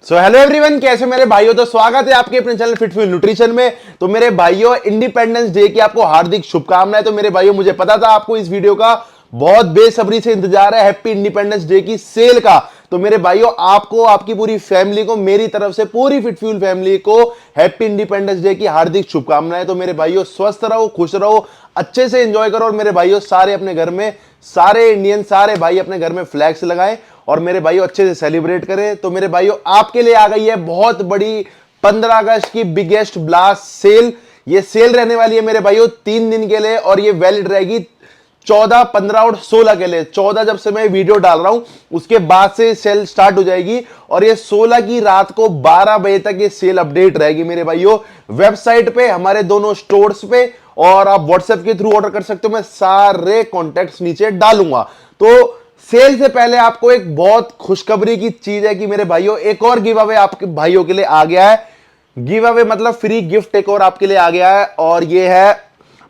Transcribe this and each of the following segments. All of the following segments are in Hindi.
हेलो एवरीवन, कैसे मेरे भाइयों। तो स्वागत है आपके अपने चैनल फिट फ्यूल न्यूट्रिशन में। तो मेरे भाइयों, इंडिपेंडेंस डे की आपको हार्दिक शुभकामनाएं। तो मेरे भाइयों, मुझे पता था आपको इस वीडियो का बहुत बेसब्री से इंतजार है, हैप्पी इंडिपेंडेंस डे की सेल का। तो मेरे भाइयों, आपको, आपकी पूरी फैमिली को, मेरी तरफ से पूरी फिट फ्यूल फैमिली को हैप्पी इंडिपेंडेंस डे की हार्दिक शुभकामनाएं। तो मेरे भाइयों, स्वस्थ रहो, खुश रहो, अच्छे से एंजॉय करो। और मेरे भाइयों, सारे अपने घर में, सारे इंडियन, सारे भाई अपने घर में फ्लैग्स लगाएं और मेरे भाइयों अच्छे से सेलिब्रेट करें। तो मेरे भाइयों, आपके लिए आ गई है बहुत बड़ी 15 अगस्त की बिगेस्ट ब्लास्ट सेल। ये सेल रहने वाली है मेरे भाइयों 3 दिन के लिए और ये वैलिड रहेगी 14, 15 और 16 के लिए। 14 जब से मैं वीडियो डाल रहा हूं उसके बाद से सेल स्टार्ट हो जाएगी और ये 16 की रात को 12 बजे तक ये सेल अपडेट रहेगी मेरे भाइयों, वेबसाइट पे, हमारे दोनों स्टोर्स पे, और आप व्हाट्सएप के थ्रू ऑर्डर कर सकते हो। मैं सारे कॉन्टैक्ट्स नीचे डालूंगा। तो सेल से पहले आपको एक बहुत खुशखबरी की चीज है कि मेरे भाइयों, एक और गिव अवे आपके भाइयों के लिए आ गया है। गिव अवे मतलब फ्री गिफ्ट एक और आपके लिए आ गया है और ये है,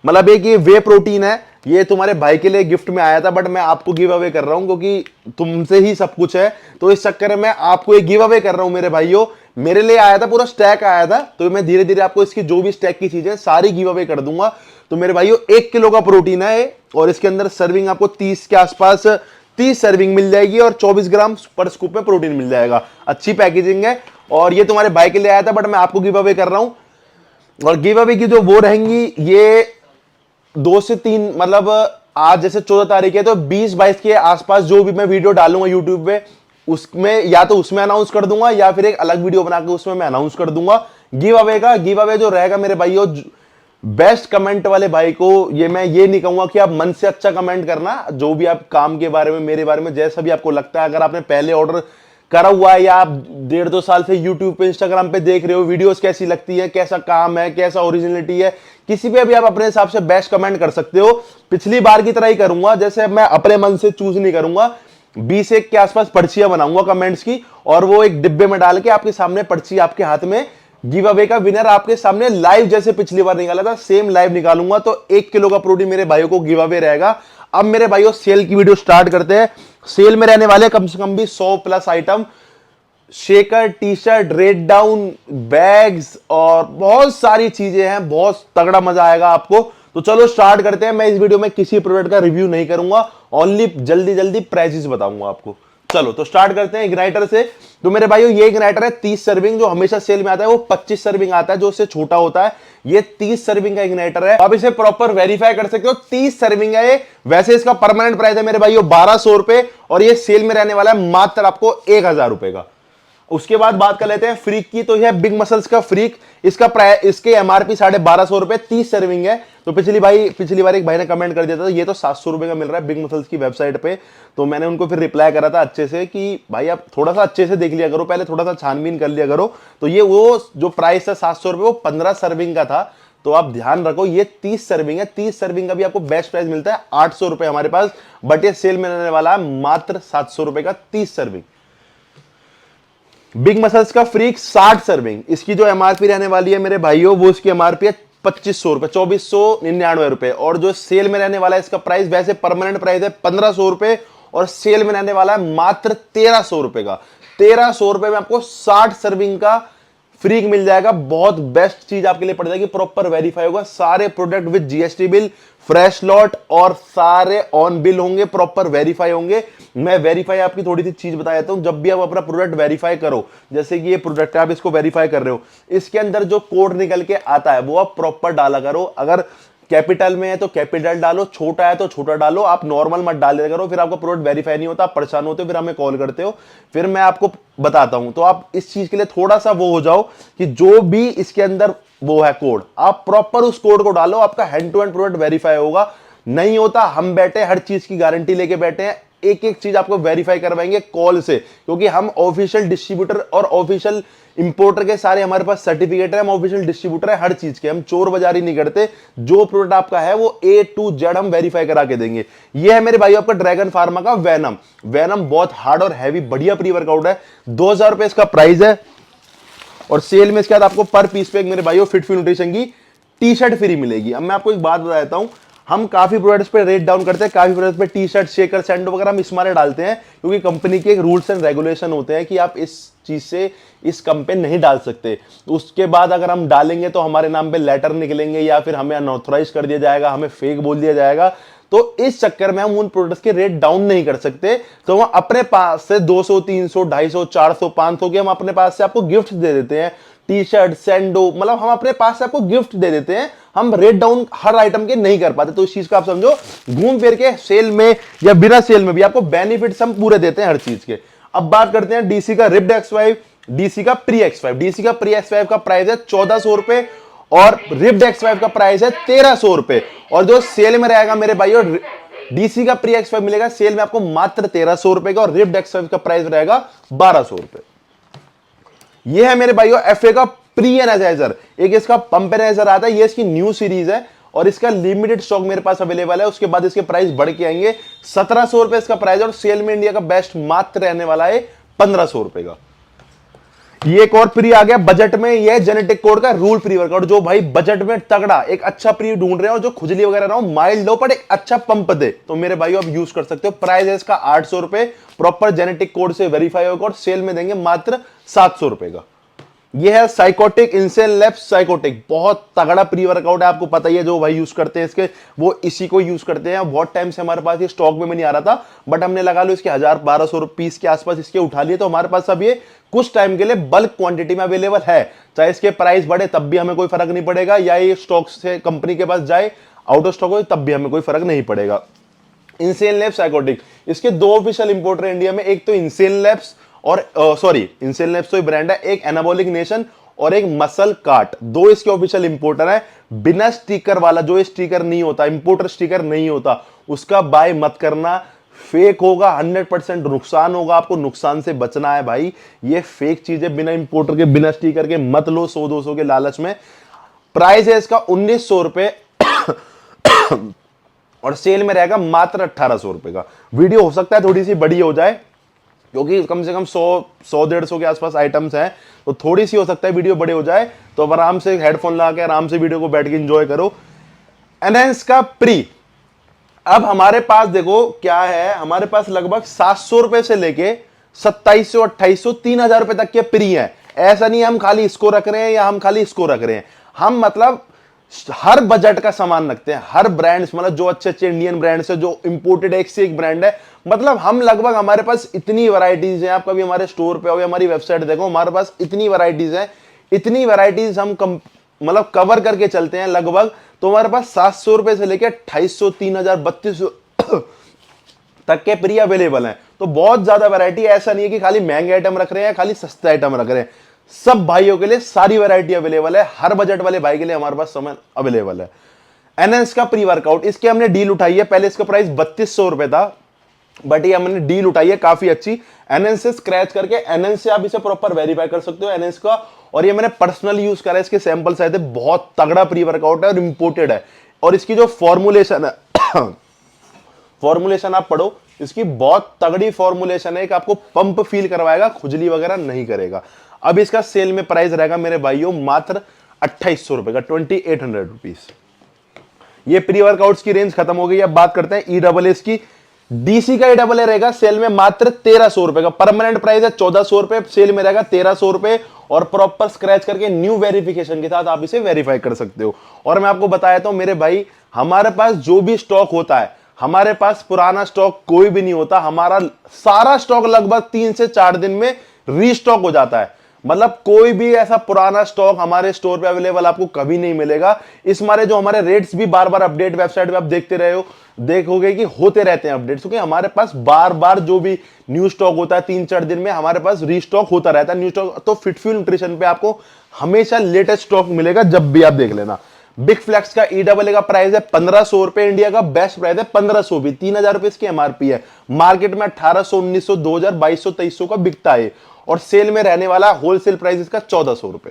मतलब एक ये वे प्रोटीन है। ये तुम्हारे भाई के लिए गिफ्ट में आया था बट मैं आपको गिव अवे कर रहा हूं क्योंकि तुमसे ही सब कुछ है। तो इस चक्कर में आपको एक गिव अवे कर रहा हूं मेरे भाइयों। मेरे लिए आया था, पूरा स्टैक आया था, तो मैं धीरे धीरे आपको इसकी जो भी स्टैक की चीजें सारी गिव अवे कर दूंगा। तो मेरे भाइयों, 1 किलो का प्रोटीन है और इसके अंदर सर्विंग आपको 30 के आसपास 30 सर्विंग मिल जाएगी और 24 ग्राम पर स्कूप में प्रोटीन मिल जाएगा। अच्छी पैकेजिंग है और ये तुम्हारे भाई के लिए आया था बट मैं आपको गिव अवे कर रहा हूं। और गिव अवे की जो वो रहेंगी, ये 2 से 3, मतलब आज जैसे 14 तारीख है तो 20-22 के आसपास जो भी मैं वीडियो डालूंगा यूट्यूब पे, उसमें या तो उसमें अनाउंस कर दूंगा या फिर एक अलग वीडियो बना के उसमें मैं अनाउंस कर दूंगा गिव अवे का। गिव अवे जो रहेगा मेरे भाइयों, बेस्ट कमेंट वाले भाई को, ये मैं ये नहीं कहूंगा कि आप मन से अच्छा कमेंट करना, जो भी आप काम के बारे में, मेरे बारे में, जैसा भी आपको लगता है। अगर आपने पहले ऑर्डर करा हुआ है या आप 1.5-2 साल से यूट्यूब पे, इंस्टाग्राम पे देख रहे हो, वीडियोस कैसी लगती है, कैसा काम है, कैसा ओरिजिनलिटी है, किसी पे भी आप अपने हिसाब से बेस्ट कमेंट कर सकते हो। पिछली बार की तरह ही करूंगा, जैसे मैं अपने मन से चूज नहीं करूंगा। 20-1 के आसपास पर्चियां बनाऊंगा कमेंट्स की और वो एक डिब्बे में डाल के आपके सामने पर्ची आपके हाथ में, गिव अवे का विनर आपके सामने लाइव, जैसे पिछली बार निकाला था सेम लाइव निकालूंगा। तो 1 किलो का प्रोटीन मेरे भाइयों को गिव अवे रहेगा। अब मेरे भाइयों, सेल की वीडियो स्टार्ट करते हैं। सेल में रहने वाले कम से कम भी 100+ item, shaker, T shirt, red down, bags और बहुत सारी चीजें हैं। बहुत तगड़ा मजा आएगा आपको। तो चलो स्टार्ट करते हैं। मैं इस वीडियो में किसी प्रोडक्ट का रिव्यू नहीं करूंगा, ओनली जल्दी जल्दी प्राइसेस बताऊंगा आपको। चलो तो स्टार्ट करते हैं इग्नाइटर से। तो मेरे भाइयों, ये इग्नाइटर है 30 सर्विंग, जो हमेशा सेल में आता है वो 25 सर्विंग आता है जो उससे छोटा होता है। ये 30 सर्विंग का इग्नाइटर है। आप इसे प्रॉपर वेरीफाई कर सकते हो, 30 सर्विंग है ये। वैसे इसका परमानेंट प्राइस है मेरे भाइयों 1200 रुपए और ये सेल में रहने वाला है मात्र आपको 1000 रुपए का। उसके बाद बात कर लेते हैं फ्रीक की। तो यह बिग मसल्स का फ्रीक, इसका प्राइस, इसके एमआरपी 1250 रुपए, 30 सर्विंग है। तो पिछली बार एक भाई ने कमेंट कर दिया था ये तो 700 रुपए का मिल रहा है बिग मसल्स की वेबसाइट पे। तो मैंने उनको फिर रिप्लाई करा था अच्छे से कि भाई आप थोड़ा सा अच्छे से देख लिया करो, पहले थोड़ा सा छानबीन कर लिया करो। तो ये वो जो प्राइस था 700 रुपए, वो 15 सर्विंग का था। तो आप ध्यान रखो, ये 30 सर्विंग है। 30 सर्विंग का भी आपको बेस्ट प्राइस मिलता है 800 रुपए हमारे पास, बट ये सेल में रहने वाला है मात्र 700 रुपए का 30 सर्विंग। बिग मसल्स का फ्रीक 60 सर्विंग, इसकी जो एमआरपी रहने वाली है मेरे भाइयों, वो इसकी एमआरपी है 2500 रुपए, 2499 रुपए। और जो सेल में रहने वाला है इसका प्राइस, वैसे परमानेंट प्राइस है 1500 रुपए और सेल में रहने वाला है मात्र 1300 रुपए का। 1300 रुपए में आपको 60 सर्विंग का फ्रीक मिल जाएगा। बहुत बेस्ट चीज आपके लिए पड़ जाएगी, प्रॉपर वेरीफाई होगा। सारे product with GST bill, fresh lot और सारे ऑन बिल होंगे, प्रॉपर वेरीफाई होंगे। मैं वेरीफाई आपकी थोड़ी सी चीज बता देता हूं। जब भी आप अपना प्रोडक्ट वेरीफाई करो, जैसे कि ये प्रोडक्ट है, आप इसको वेरीफाई कर रहे हो, इसके अंदर जो कोड निकल के आता है वो आप प्रॉपर डाला करो। अगर कैपिटल में है तो कैपिटल डालो, छोटा है तो छोटा डालो, आप नॉर्मल मत डाल दिया करो। फिर आपका प्रोडक्ट वेरीफाई नहीं होता, आप परेशान होते हो, फिर हमें कॉल करते हो, फिर मैं आपको बताता हूं। तो आप इस चीज के लिए थोड़ा सा वो हो जाओ कि जो भी इसके अंदर वो है कोड, आप प्रॉपर उस कोड को डालो, आपका hand to hand product verify होगा। नहीं होता, हम बैठे हर चीज की गारंटी लेके बैठे हैं, एक एक चीज आपको वेरीफाई करवाएंगे कॉल से, क्योंकि हम ऑफिशियल डिस्ट्रीब्यूटर और ऑफिशियल इंपोर्टर के सारे हमारे पास सर्टिफिकेट है। हम ऑफिशियल डिस्ट्रीब्यूटर है हर चीज के, हम चोर बाजारी नहीं करते। जो प्रोडक्ट आपका है वो A to Z हम वेरीफाई करा के देंगे। ये है मेरे भाई आपका ड्रैगन फार्मा का वेनम। वेनम बहुत हार्ड और हैवी बढ़िया प्री वर्कआउट है। 2000 रुपए इसका प्राइस है और सेल में इसके बाद आपको पर पीस पे मेरे भाइयों फिट फ्यूल न्यूट्रिशन की टी शर्ट फ्री मिलेगी। अब मैं आपको एक बात बता देता हूं, हम काफी प्रोडक्ट्स पे रेट डाउन करते हैं, काफी प्रोडक्ट्स पे टी शर्ट, शेकर, सैंडो वगैरह हम इसमारे डालते हैं, क्योंकि कंपनी के एक रूल्स एंड रेगुलेशन होते हैं कि आप इस चीज से इस कम पे नहीं डाल सकते। तो उसके बाद अगर हम डालेंगे तो हमारे नाम पे लेटर निकलेंगे या फिर हमें अनऑथराइज कर दिया जाएगा, हमें फेक बोल दिया जाएगा। तो इस चक्कर में हम उन प्रोडक्ट्स के रेट डाउन नहीं कर सकते। तो हम अपने पास से 200, 300, 250, 400, 500 के हम अपने पास से आपको गिफ्ट दे देते हैं, टी शर्ट, सैंडो, मतलब हम अपने पास से आपको गिफ्ट दे देते हैं। हम रेट डाउन हर आइटम के नहीं कर पाते। तो इस चीज का आप समझो, घूम फिर के सेल में या बिना सेल में भी आपको बेनिफिट्स हम पूरे देते हैं हर चीज के। अब बात करते हैं डीसी का रिप्ड X5, डीसी का प्री X5। डीसी का प्री X5 का प्राइस है 1400 रुपए और रिप्ड X5 का प्राइस है 1300 रुपए। और जो सेल में रहेगा मेरे भाइयों, डीसी का प्री X5 मिलेगा सेल में आपको मात्र 1300 रुपए का और रिप्ड X5 का प्राइस रहेगा 1200 रुपए। ये है मेरे भाइयों एफए का प्री एनर्जाइजर। एक इसका पंप एनर्जाइजर आता है, ये इसकी न्यू सीरीज है और इसका लिमिटेड स्टॉक मेरे पास अवेलेबल है। उसके बाद इसके प्राइस बढ़ के आएंगे। 1700 रुपए इसका प्राइस और सेल में इंडिया का बेस्ट मात्र रहने वाला है 1500 रुपए का। ये एक और प्री आ गया बजट में, ये है जेनेटिक कोड का रूल प्री वर्कआउट। जो भाई बजट में तगड़ा एक अच्छा प्री ढूंढ रहे हो, जो खुजली वगैरह ना हो, माइल्ड हो पर एक अच्छा पंप दे, तो मेरे भाइयों आप यूज कर सकते हो। प्राइस है इसका 800 रुपए, प्रॉपर जेनेटिक कोड से वेरीफाई होगा और सेल में देंगे मात्र 700 रुपए का। ये है साइकोटिक इंसेन लैब्स साइकोटिक, बहुत तगड़ा प्री वर्कआउट है। आपको पता ही है, जो भाई यूज करते हैं इसके वो इसी को यूज करते हैं। बहुत टाइम से हमारे पास ये स्टॉक में नहीं आ रहा था, बट हमने लगा लो इसके 1000-1200 पीस के आसपास इसके उठा लिए। तो हमारे पास अब ये कुछ टाइम के लिए बल्क क्वांटिटी में अवेलेबल है। चाहे इसके प्राइस बढ़े तब भी हमें कोई फर्क नहीं पड़ेगा, या ये स्टॉक से कंपनी के पास जाए आउट ऑफ स्टॉक हो तब भी हमें कोई फर्क नहीं पड़ेगा। इंसेन लैब्स साइकोटिक, इसके दो ऑफिशियल इंपोर्टर इंडिया में, एक तो इंसेन लैब्स और इंसेन लैब्स तो ही ब्रांड है, एक एनाबॉलिक नेशन और एक मसल कार्ट, दो इसके ऑफिशियल इंपोर्टर है। बिना स्टिकर वाला, जो स्टिकर नहीं होता, इंपोर्टर स्टिकर नहीं होता, उसका बाय मत करना, फेक होगा, 100% नुकसान होगा। आपको नुकसान से बचना है भाई। ये फेक चीजें बिना इंपोर्टर के, बिना स्टिकर के मत लो 100-200 के लालच में। प्राइस है इसका 1900 रुपए और सेल में रहेगा मात्र 1800 रुपए का। वीडियो हो सकता है थोड़ी सी बड़ी हो जाए, क्योंकि कम से कम 100-150 के आसपास आइटम्स हैं, तो थोड़ी सी हो सकता है वीडियो बड़े हो जाए। तो अब आराम से हेडफोन लगा के आराम से वीडियो को बैठ के एंजॉय करो। एनहेंस का प्री, अब हमारे पास देखो क्या है, हमारे पास लगभग 700 रुपए से लेके 2700, 2800, 3000 रुपए तक के प्री है। ऐसा नहीं हम खाली इसको रख रहे हैं या हम खाली इसको रख रहे हैं, हम मतलब हर बजट का सामान रखते हैं। हर ब्रांड्स, मतलब जो अच्छे अच्छे इंडियन ब्रांड्स है, जो इंपोर्टेड एक से एक ब्रांड है, मतलब हम लगभग, हमारे पास इतनी वैरायटीज हैं। आप कभी हमारे स्टोर पे हो या हमारी वेबसाइट देखो, हमारे पास इतनी वैरायटीज हैं, इतनी वैरायटीज हम मतलब कवर करके चलते हैं लगभग। तो हमारे पास 700 रुपए से लेकर 2800, 3000, 3200 तक के प्री अवेलेबल हैं। तो बहुत ज्यादा वैरायटी, ऐसा नहीं है कि खाली महंगे आइटम रख रहे हैं, खाली सस्ते आइटम रख रहे हैं। सब भाइयों के लिए सारी वैरायटी अवेलेबल है। हर बजट वाले भाई के लिए हमारे पास सामान अवेलेबल है। एनएस का प्री वर्कआउट, इसके हमने डील उठाई है। पहले इसका प्राइस 3200 रुपए था, बट ये हमने डील उठाई है काफी अच्छी। एनएस से स्क्रैच करके, एनएस से आप इसे प्रॉपर वेरीफाई कर सकते हो एनएस का। और ये मैंने पर्सनल यूज करा है, इसके सैंपल्स आए थे। बहुत तगड़ा प्री वर्कआउट है और इंपोर्टेड है। और इसकी जो फॉर्मुलेशन है फॉर्मुलेशन आप पढ़ो, इसकी बहुत तगड़ी फॉर्मुलेशन है। एक आपको पंप फील करवाएगा, खुजली वगैरह नहीं करेगा। अब इसका सेल में प्राइस रहेगा मेरे भाइयों मात्र 2800 रुपए का, 2800 रुपीज। ये प्री वर्कआउट्स की रेंज खत्म हो गई। अब बात करते हैं EAA की। डीसी का EAA रहेगा सेल में मात्र 1300 रुपए का। परमानेंट प्राइस है 1400 रुपए, सेल में रहेगा 1300 रुपए। और प्रॉपर स्क्रैच करके न्यू वेरिफिकेशन के साथ आप इसे वेरीफाई कर सकते हो। और मैं आपको बताया था मेरे भाई, हमारे पास जो भी स्टॉक होता है, हमारे पास पुराना स्टॉक कोई भी नहीं होता। हमारा सारा स्टॉक लगभग 3 से 4 दिन में रीस्टॉक हो जाता है। मतलब कोई भी ऐसा पुराना स्टॉक हमारे स्टोर पे अवेलेबल आपको कभी नहीं मिलेगा। इस मारे जो हमारे रेट्स भी बार बार अपडेट वेबसाइट पे आप देखते रहे हो, देखोगे कि होते रहते हैं अपडेट्स, क्योंकि हमारे पास बार बार जो भी न्यू स्टॉक होता है 3-4 दिन में हमारे पास रीस्टॉक होता रहता है न्यू स्टॉक। तो फिटफ्यूल न्यूट्रिशन पे आपको हमेशा लेटेस्ट स्टॉक मिलेगा, जब भी आप देख लेना। बिग फ्लेक्स का EAA का प्राइस है 1500 रुपए, इंडिया का बेस्ट प्राइस है 1500 भी, 3000 रुपए इसकी MRP है। मार्केट में 1800, 1900, 2000, 2200, 2300 का बिकता है। और सेल में रहने वाला होलसेल प्राइस इसका 1400 रुपए।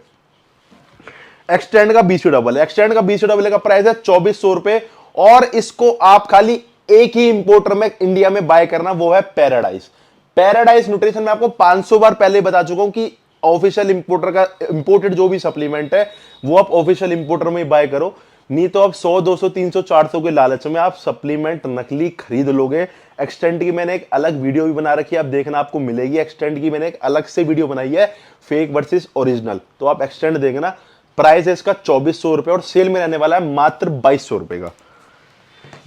एक्सटेंड का BCAA, एक्सटेंड का BCAA का प्राइस है 2400 रुपए। और इसको आप खाली एक ही इंपोर्टर में इंडिया में बाय करना, वो है पैराडाइज। पैराडाइज न्यूट्रिशन में आपको 500 बार पहले बता चुका हूं कि ऑफिशियल इंपोर्टर का, इंपोर्टेड जो भी सप्लीमेंट है वो आप ऑफिशियल इंपोर्टर में ही बाय करो। नहीं तो आप 100 200 300 400 के लालच में आप सप्लीमेंट नकली खरीद लोगे। एक्सटेंट की मैंने एक अलग वीडियो भी बना रखी है, आप देखना आपको मिलेगी। एक्सटेंट की मैंने एक अलग से वीडियो बनाई है, फेक वर्सेस ओरिजिनल, तो आप एक्सटेंट देखना। प्राइस है इसका 2400 रुपए और सेल में रहने वाला है मात्र 2200 रुपए का।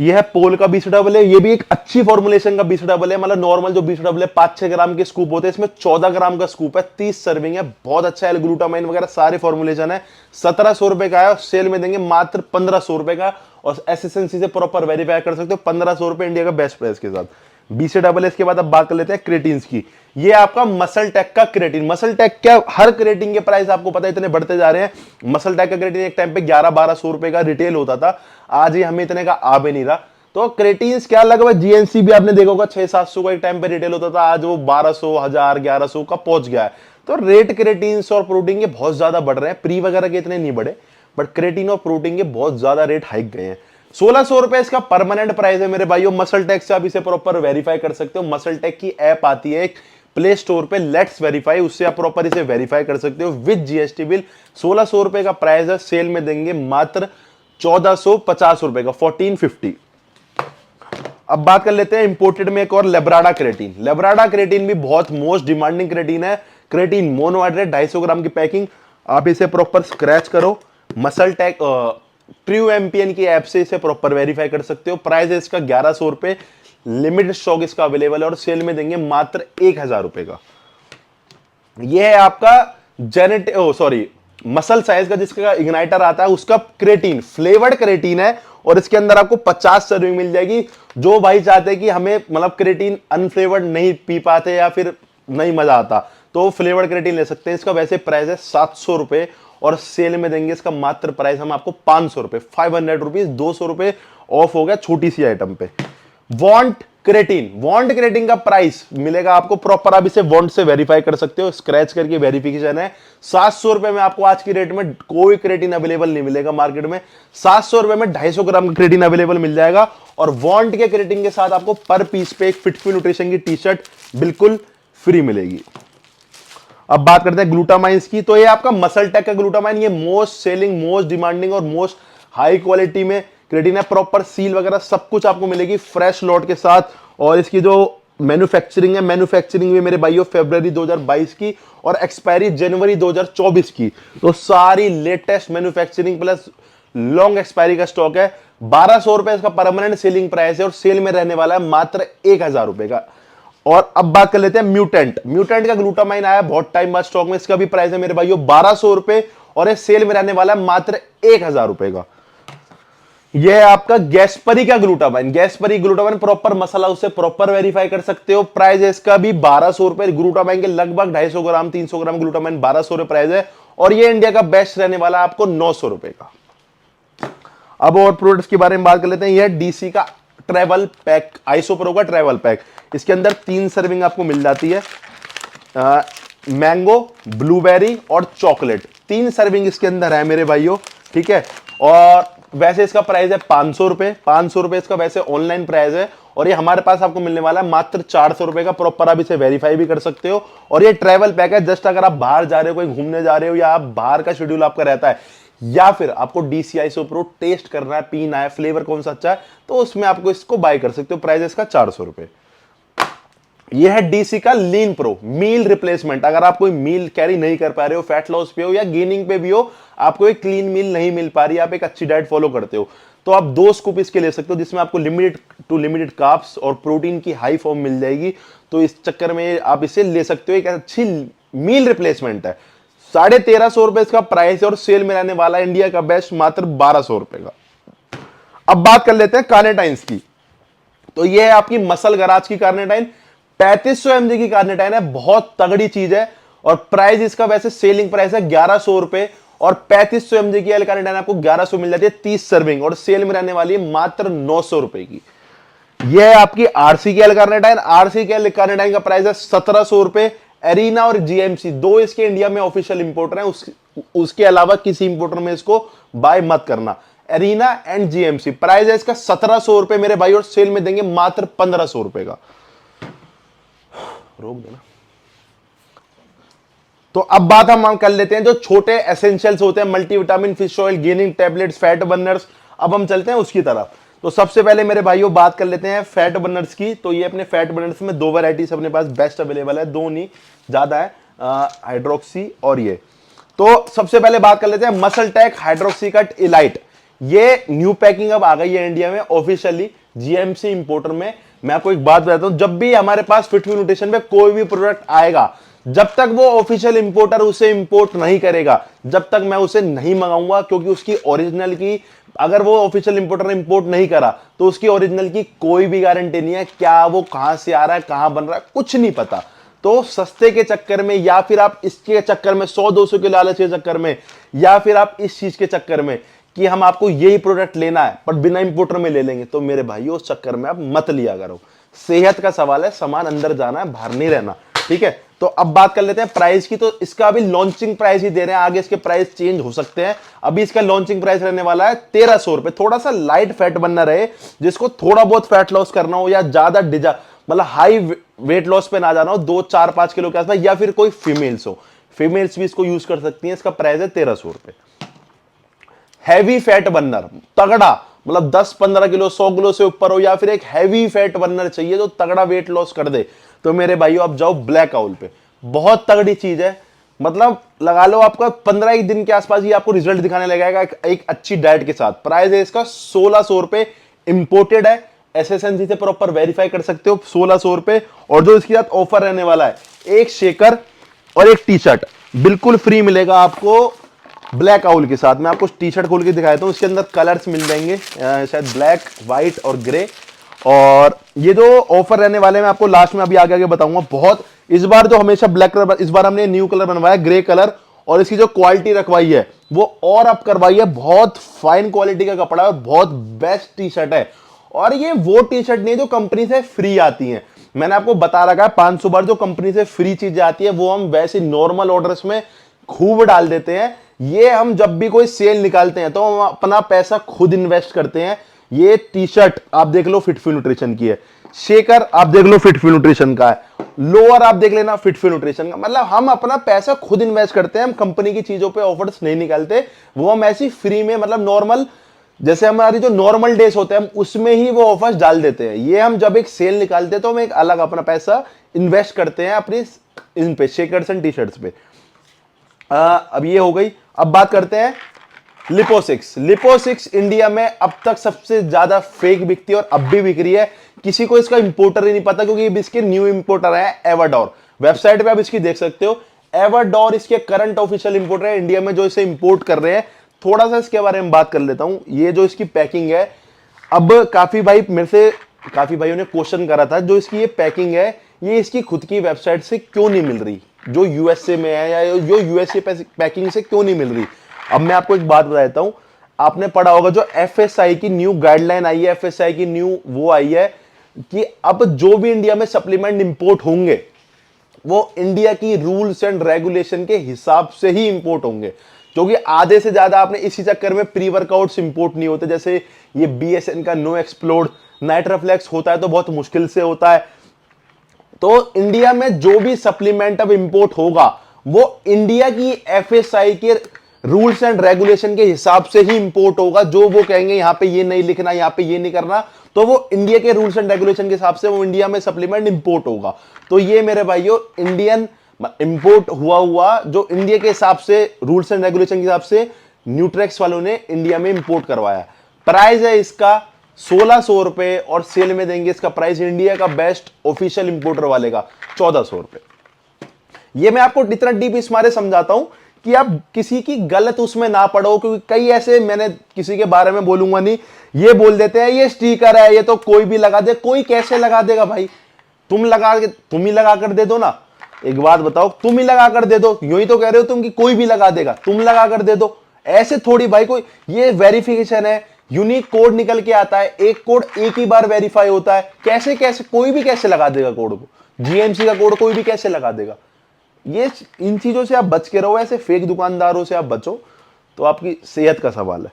यह है पोल का BCAA, ये भी एक अच्छी फॉर्मुलेशन का BCAA है। मतलब नॉर्मल जो BCAA 5-6 ग्राम के स्कूप होते हैं, इसमें 14 ग्राम का स्कूप है, 30 सर्विंग है, बहुत अच्छा है। ग्लूटामाइन वगैरह सारे फॉर्मुलेशन है। 1700 रुपए का है, सेल में देंगे मात्र 1500 रुपए का। और एसएसएनसी से प्रॉपर वेरीफाई कर सकते हो, 1500 रुपए इंडिया का बेस्ट प्राइस के साथ BCAA। के बाद अब बात कर लेते हैं क्रेटीन्स की। ये आपका मसल टेक का क्रेटीन। मसल टेक क्या, हर क्रेटीन के प्राइस आपको पता है इतने बढ़ते जा रहे हैं। मसल टेक का क्रेटीन एक टाइम पे 1100-1200 रुपए का रिटेल होता था, आज ये हमें इतने का आ भी नहीं रहा। तो क्रेटीन्स क्या, लगभग GNC भी आपने देखा होगा 600-700 का एक टाइम पे रिटेल होता था, आज वो 1200 1000 1100 का पहुंच गया है। तो रेट क्रेटीन्स और प्रोटीन के बहुत ज्यादा बढ़ रहे हैं, प्री वगैरह के इतने नहीं बढ़े, बट क्रेटीन और प्रोटीन के बहुत ज्यादा रेट हाइक गए हैं। 1600 रुपए इसका परमानेंट प्राइस है मेरे भाइयों। मसल टेक से आप इसे प्रॉपर वेरीफाई कर सकते हो। मसल टेक की ऐप आती है एक प्ले स्टोर पे, लेट्स वेरीफाई, उससे आप प्रॉपर इसे वेरीफाई कर सकते हो विद GST बिल। 1600 रुपए का प्राइस है, सेल में देंगे मात्र 1450 रुपए का, 1450। अब बात कर लेते हैं इंपोर्टेड में एक और लेब्राडा क्रेटीन। लेब्राडा क्रेटीन भी बहुत मोस्ट डिमांडिंग क्रेटीन है। क्रेटीन मोनोहाइड्रेट 250 ग्राम की पैकिंग, आप इसे प्रॉपर स्क्रैच करो। मसल टेक ट्रू एमपीएन की ऐप से इसे प्रॉपर वेरीफाई कर सकते हो। प्राइस है इसका 1100 रुपए, लिमिटेड स्टॉक इसका अवेलेबल है और सेल में देंगे मात्र 1000 रुपए का। यह है आपका मसल साइज का जिसका इग्नाइटर आता है, उसका क्रेटीन, फ्लेवर्ड क्रेटीन है और इसके अंदर आपको 50 सर्विंग मिल जाएगी। जो भाई चाहते हैं कि हमें मतलब क्रेटीन अनफ्लेवर्ड नहीं पी पाते या फिर नहीं मजा आता, तो फ्लेवर्ड क्रेटीन ले सकते हैं। इसका वैसे प्राइस है 700 रुपए और सेल में देंगे इसका मात्र प्राइस हम आपको 500 रुपए, 500 रुपीज, 200 रुपए ऑफ हो गया छोटी सी आइटम पे। वॉन्ट क्रेटीन का प्राइस मिलेगा आपको प्रॉपर, आप इसे वॉन्ट से वेरीफाई कर सकते हो, स्क्रैच करके वेरिफिकेशन है। 700 रुपए में आपको आज की रेट में कोई क्रेटीन अवेलेबल नहीं मिलेगा मार्केट में। 700 रुपए में 250 ग्राम का क्रेटीन अवेलेबल मिल जाएगा और वॉन्ट के क्रेटीन के साथ आपको पर पीस पे एक फिटफुल न्यूट्रिशन की टी-शर्ट बिल्कुल फ्री मिलेगी। अब बात करते हैं ग्लूटामाइंस की। तो ये आपका मसल टेक का ग्लूटामाइन, ये मोस्ट सेलिंग, मोस्ट डिमांडिंग और मोस्ट हाई क्वालिटी में क्रेटीन है। प्रॉपर सील वगैरह सब कुछ आपको मिलेगी फ्रेश लॉट के साथ। और इसकी जो मैन्युफैक्चरिंग है, मैन्युफैक्चरिंग भी मेरे भाइयों फरवरी 2022 की और एक्सपायरी जनवरी 2024 की। तो सारी latest manufacturing plus long expiry का स्टॉक है। 1200 रुपए इसका परमानेंट सेलिंग प्राइस है और सेल में रहने वाला है मात्र 1000 रुपए का। और अब बात कर लेते हैं म्यूटेंट का ग्लूटामाइन आया बहुत टाइम बाद स्टॉक में। इसका भी प्राइस है मेरे भाइयों 1200 रुपए और ये सेल में रहने वाला है मात्र 1000 रुपए का। यह है आपका गैस्परी का ग्लूटामाइन प्रॉपर मसाला, उससे प्रॉपर वेरीफाई कर सकते हो। प्राइस है इसका भी 1200 रुपए। ग्लूटामाइन के लगभग 250 ग्राम 300 ग्राम ग्लूटामाइन 1200 रुपए प्राइस है और ये इंडिया का बेस्ट रहने वाला है आपको 900 रुपए का। अब और प्रोडक्ट्स के बारे में बात कर लेते हैं। यह DC का ट्रैवल पैक, आइसोप्रो का ट्रैवल पैक। इसके अंदर 3 सर्विंग आपको मिल जाती है, मैंगो, ब्लूबेरी और चॉकलेट। 3 सर्विंग इसके अंदर है मेरे भाइयों, ठीक है। और वैसे इसका प्राइस है 500 रुपए। 500 रुपए इसका वैसे ऑनलाइन प्राइस है और ये हमारे पास आपको मिलने वाला है मात्र 400 रुपए का। प्रॉपर आप इसे वेरीफाई भी कर सकते हो। और ये ट्रैवल पैक है, जस्ट अगर आप बाहर जा रहे हो, कोई घूमने जा रहे हो या आप बाहर का शेड्यूल आपका रहता है या फिर आपको DC आइसोप्रो टेस्ट करना है, पीना है, फ्लेवर कौन सा अच्छा है, तो उसमें आपको इसको बाय कर सकते हो। प्राइस इसका 400 रुपए। यह है DC का लीन प्रो मील रिप्लेसमेंट। अगर आप कोई मील कैरी नहीं कर पा रहे हो, फैट लॉस पे हो या गेनिंग पे भी हो, आपको एक क्लीन मील नहीं मिल पा रही, आप एक अच्छी डाइट फॉलो करते हो, तो आप 2 स्कूप इसके ले सकते हो, जिसमें आपको लिमिटेड कार्ब्स और प्रोटीन की हाई फॉर्म मिल जाएगी। तो इस चक्कर में आप इसे ले सकते हो, एक अच्छी मील रिप्लेसमेंट है। 1350 रुपए इसका प्राइस है और सेल में रहने वाला इंडिया का बेस्ट मात्र 1200 रुपए का। अब बात कर लेते हैं कार्नेटाइंस की। तो यह है आपकी मसल गराज की कार्नेटाइन, 3500 mg की कार्नेटाइन है, बहुत तगड़ी चीज है। और प्राइस इसका वैसे सेलिंग प्राइस है 1100 रुपए और 3500 mg की कार्नेटाइन आपको 1100 मिल जाती है 30 सर्विंग और सेल में रहने वाली है मात्र 900 रुपए की। यह है आपकी RCKL कार्नेटाइन। RCKL कार्नेटाइन का प्राइस है 1700 रुपए। एरिना और GMC 2 इसके इंडिया में ऑफिशियल इंपोर्टर हैं, उसके अलावा किसी इंपोर्टर में इसको बाय मत करना। एरिना एंड GMC, प्राइस है इसका 1700 रुपए मेरे भाई और सेल में देंगे मात्र 1500 रुपए का। रोक देना। तो अब बात हम कर लेते हैं जो छोटे एसेंशियल्स होते हैं, multivitamin, fish oil, gaining tablets, fat Berners. अब हम चलते हैं उसकी तरफ। तो सबसे पहले मेरे भाइयों बात कर लेते हैं फैट बर्नर्स की। तो ये अपने फैट बर्नर्स में दो वैरायटीज अपने पास बेस्ट अवेलेबल है, दो नहीं ज्यादा है, हाइड्रोक्सी और ये। तो सबसे पहले बात कर लेते हैं MuscleTech Hydroxycut Elite. ये न्यू पैकिंग अब आ गई है इंडिया में ऑफिशियली जीएमसी इंपोर्टर में। मैं आपको एक बात बताता हूं, जब भी हमारे पास फिटफुल न्यूट्रिशन में कोई भी प्रोडक्ट आएगा, जब तक वो ऑफिशियल इंपोर्टर उसे इंपोर्ट नहीं करेगा, जब तक मैं उसे नहीं मंगाऊंगा, क्योंकि उसकी ओरिजिनल की, अगर वो ऑफिशियल इंपोर्टर ने इंपोर्ट नहीं करा तो उसकी ओरिजिनल की कोई भी गारंटी नहीं है। क्या वो कहां से आ रहा है, कहां बन रहा है, कुछ नहीं पता। तो सस्ते के चक्कर में, या फिर आप इसके चक्कर में 100-200 के लालच के चक्कर में, या फिर आप इस चीज के चक्कर में कि हम आपको यही प्रोडक्ट लेना है पर बिना इंपोर्टर में ले लेंगे, तो मेरे भाई उस चक्कर में आप मत लिया करो। सेहत का सवाल है, सामान अंदर जाना है, बाहर नहीं रहना, ठीक है। तो अब बात कर लेते हैं प्राइस की। तो इसका अभी लॉन्चिंग प्राइस ही दे रहे हैं, आगे इसके प्राइस चेंज हो सकते हैं। अभी इसका लॉन्चिंग प्राइस रहने वाला है 1300 रुपए। थोड़ा सा लाइट फैट बनना रहे, जिसको थोड़ा बहुत फैट लॉस करना हो, या ज्यादा मतलब हाई वेट लॉस पे ना जाना हो, 2-4-5 किलो के आसपास, या फिर कोई फीमेल्स हो, फीमेल्स भी इसको यूज कर सकती हैं। इसका प्राइस है 1300 रुपए। हैवी फैट बर्नर तगड़ा, मतलब 10-15 किलो 100 किलो से ऊपर हो, या फिर एक हैवी फैट बर्नर चाहिए जो तगड़ा वेट लॉस कर दे, तो मेरे भाइयों आप जाओ ब्लैक आउल पे। बहुत तगड़ी चीज है, मतलब लगा लो आपका 15 दिन के आसपास ही आपको रिजल्ट दिखाने लगेगा एक अच्छी डाइट के साथ। प्राइस है इसका 1600 रुपए, इंपोर्टेड है, एसएसएनसी से प्रॉपर वेरीफाई कर सकते हो, 1600 रुपए। और जो इसके साथ ऑफर रहने वाला है, एक शेकर और एक टी शर्ट बिल्कुल फ्री मिलेगा आपको ब्लैक आउल के साथ। मैं आपको टी शर्ट खोल के दिखाया था, उसके अंदर कलर्स मिल जाएंगे, शायद ब्लैक, व्हाइट और ग्रे। और ये जो ऑफर रहने वाले हैं मैं आपको लास्ट में अभी आगे आगे बताऊंगा। बहुत इस बार जो हमेशा ब्लैक कलर, इस बार हमने न्यू कलर बनवाया ग्रे कलर, और इसकी जो क्वालिटी रखवाई है वो और अप करवाई है। बहुत फाइन क्वालिटी का कपड़ा है और बहुत बेस्ट टी शर्ट है। और ये वो टी शर्ट नहीं है जो कंपनी से फ्री आती है, मैंने आपको बता रखा है 500 बार, जो कंपनी से फ्री चीजें आती है वो हम वैसे नॉर्मल ऑर्डर्स में खूब डाल देते हैं। ये हम जब भी कोई सेल निकालते हैं तो हम अपना पैसा खुद इन्वेस्ट करते हैं। ये टी शर्ट आप देख लो फिटफुल न्यूट्रिशन की है, शेकर आप देख लो फिटफुल न्यूट्रिशन का है, लोअर आप देख लेना फिटफुल न्यूट्रिशन का। मतलब हम अपना पैसा खुद इन्वेस्ट करते हैं, हम कंपनी की चीजों पे ऑफर्स नहीं निकालते, वो हम ऐसी फ्री में, मतलब नॉर्मल जैसे हमारी जो नॉर्मल डेज होते हैं हम उसमें ही वो ऑफर्स डाल देते हैं। ये हम जब एक सेल निकालते हैं तो हम एक अलग अपना पैसा इन्वेस्ट करते हैं अपनी इन पे, शेकर्स एंड टी शर्ट्स पे। अब ये हो गई। अब बात करते हैं लिपोसिक्स। लिपोसिक्स इंडिया में अब तक सबसे ज्यादा फेक बिकती है और अब भी बिक रही है। किसी को इसका इंपोर्टर ही नहीं पता, क्योंकि ये इसके न्यू इंपोर्टर है एवाडोर। वेबसाइट पे आप इसकी देख सकते हो, एवाडोर इसके करंट ऑफिशियल इंपोर्टर है इंडिया में जो इसे इंपोर्ट कर रहे हैं। थोड़ा सा इसके बारे में बात कर लेता हूं। ये जो इसकी पैकिंग है, अब काफी भाइयों ने क्वेश्चन करा था, जो इसकी ये पैकिंग है ये इसकी खुद की वेबसाइट से क्यों नहीं मिल रही, जो यूएसए में है या जो यूएसए पैकिंग से क्यों नहीं मिल रही। अब मैं आपको एक बात बता देता हूं, आपने पढ़ा होगा जो एफएसआई की न्यू गाइडलाइन आई है, एफएसआई की न्यू वो आई है कि अब जो भी इंडिया में सप्लीमेंट इंपोर्ट होंगे वो इंडिया की रूल्स एंड रेगुलेशन के हिसाब से ही इंपोर्ट होंगे। क्योंकि आधे से ज्यादा आपने इसी चक्कर में प्री वर्कआउट्स इंपोर्ट नहीं होते, जैसे ये बीएसएन का नो एक्सप्लोड, नाइट्रोफ्लेक्स होता है तो बहुत मुश्किल से होता है। तो इंडिया में जो भी सप्लीमेंट अब इंपोर्ट होगा वो इंडिया की एफएसआई के रूल्स एंड रेगुलेशन के हिसाब से ही इंपोर्ट होगा। जो वो कहेंगे यहां पे ये नहीं लिखना, यहां पे ये नहीं करना, तो वो इंडिया के रूल्स एंड रेगुलेशन के हिसाब से वो इंडिया में सप्लीमेंट इंपोर्ट होगा। तो ये मेरे भाइयों इंडियन इंपोर्ट हुआ जो इंडिया के हिसाब से, रूल्स एंड रेगुलेशन के हिसाब से न्यूट्रेक्स वालों ने इंडिया में इंपोर्ट करवाया। प्राइस है इसका 1600 रुपए और सेल में देंगे इसका प्राइस इंडिया का बेस्ट ऑफिशियल इंपोर्टर वाले का 1400 रुपए। ये मैं आपको इतना डीप इस मारे समझाता हूं कि आप किसी की गलत उसमें ना पड़ो, क्योंकि कई ऐसे, मैंने किसी के बारे में बोलूंगा नहीं, ये बोल देते हैं ये स्टिकर है, ये तो कोई भी लगा दे। कोई कैसे लगा देगा भाई, तुम ही लगा कर दे दो ना। एक बात बताओ, तुम ही लगा कर दे दो, यूं ही तो कह रहे हो तुम कि कोई भी लगा देगा, तुम लगा कर दे दो, ऐसे थोड़ी भाई। कोई ये वेरिफिकेशन है, यूनिक कोड निकल के आता है, एक कोड एक ही बार वेरीफाई होता है। कैसे कोई भी कैसे लगा देगा कोड को, जीएमसी का कोड कोई भी कैसे लगा देगा। ये इन चीजों से आप बच के रहो, ऐसे फेक दुकानदारों से आप बचो, तो आपकी सेहत का सवाल है।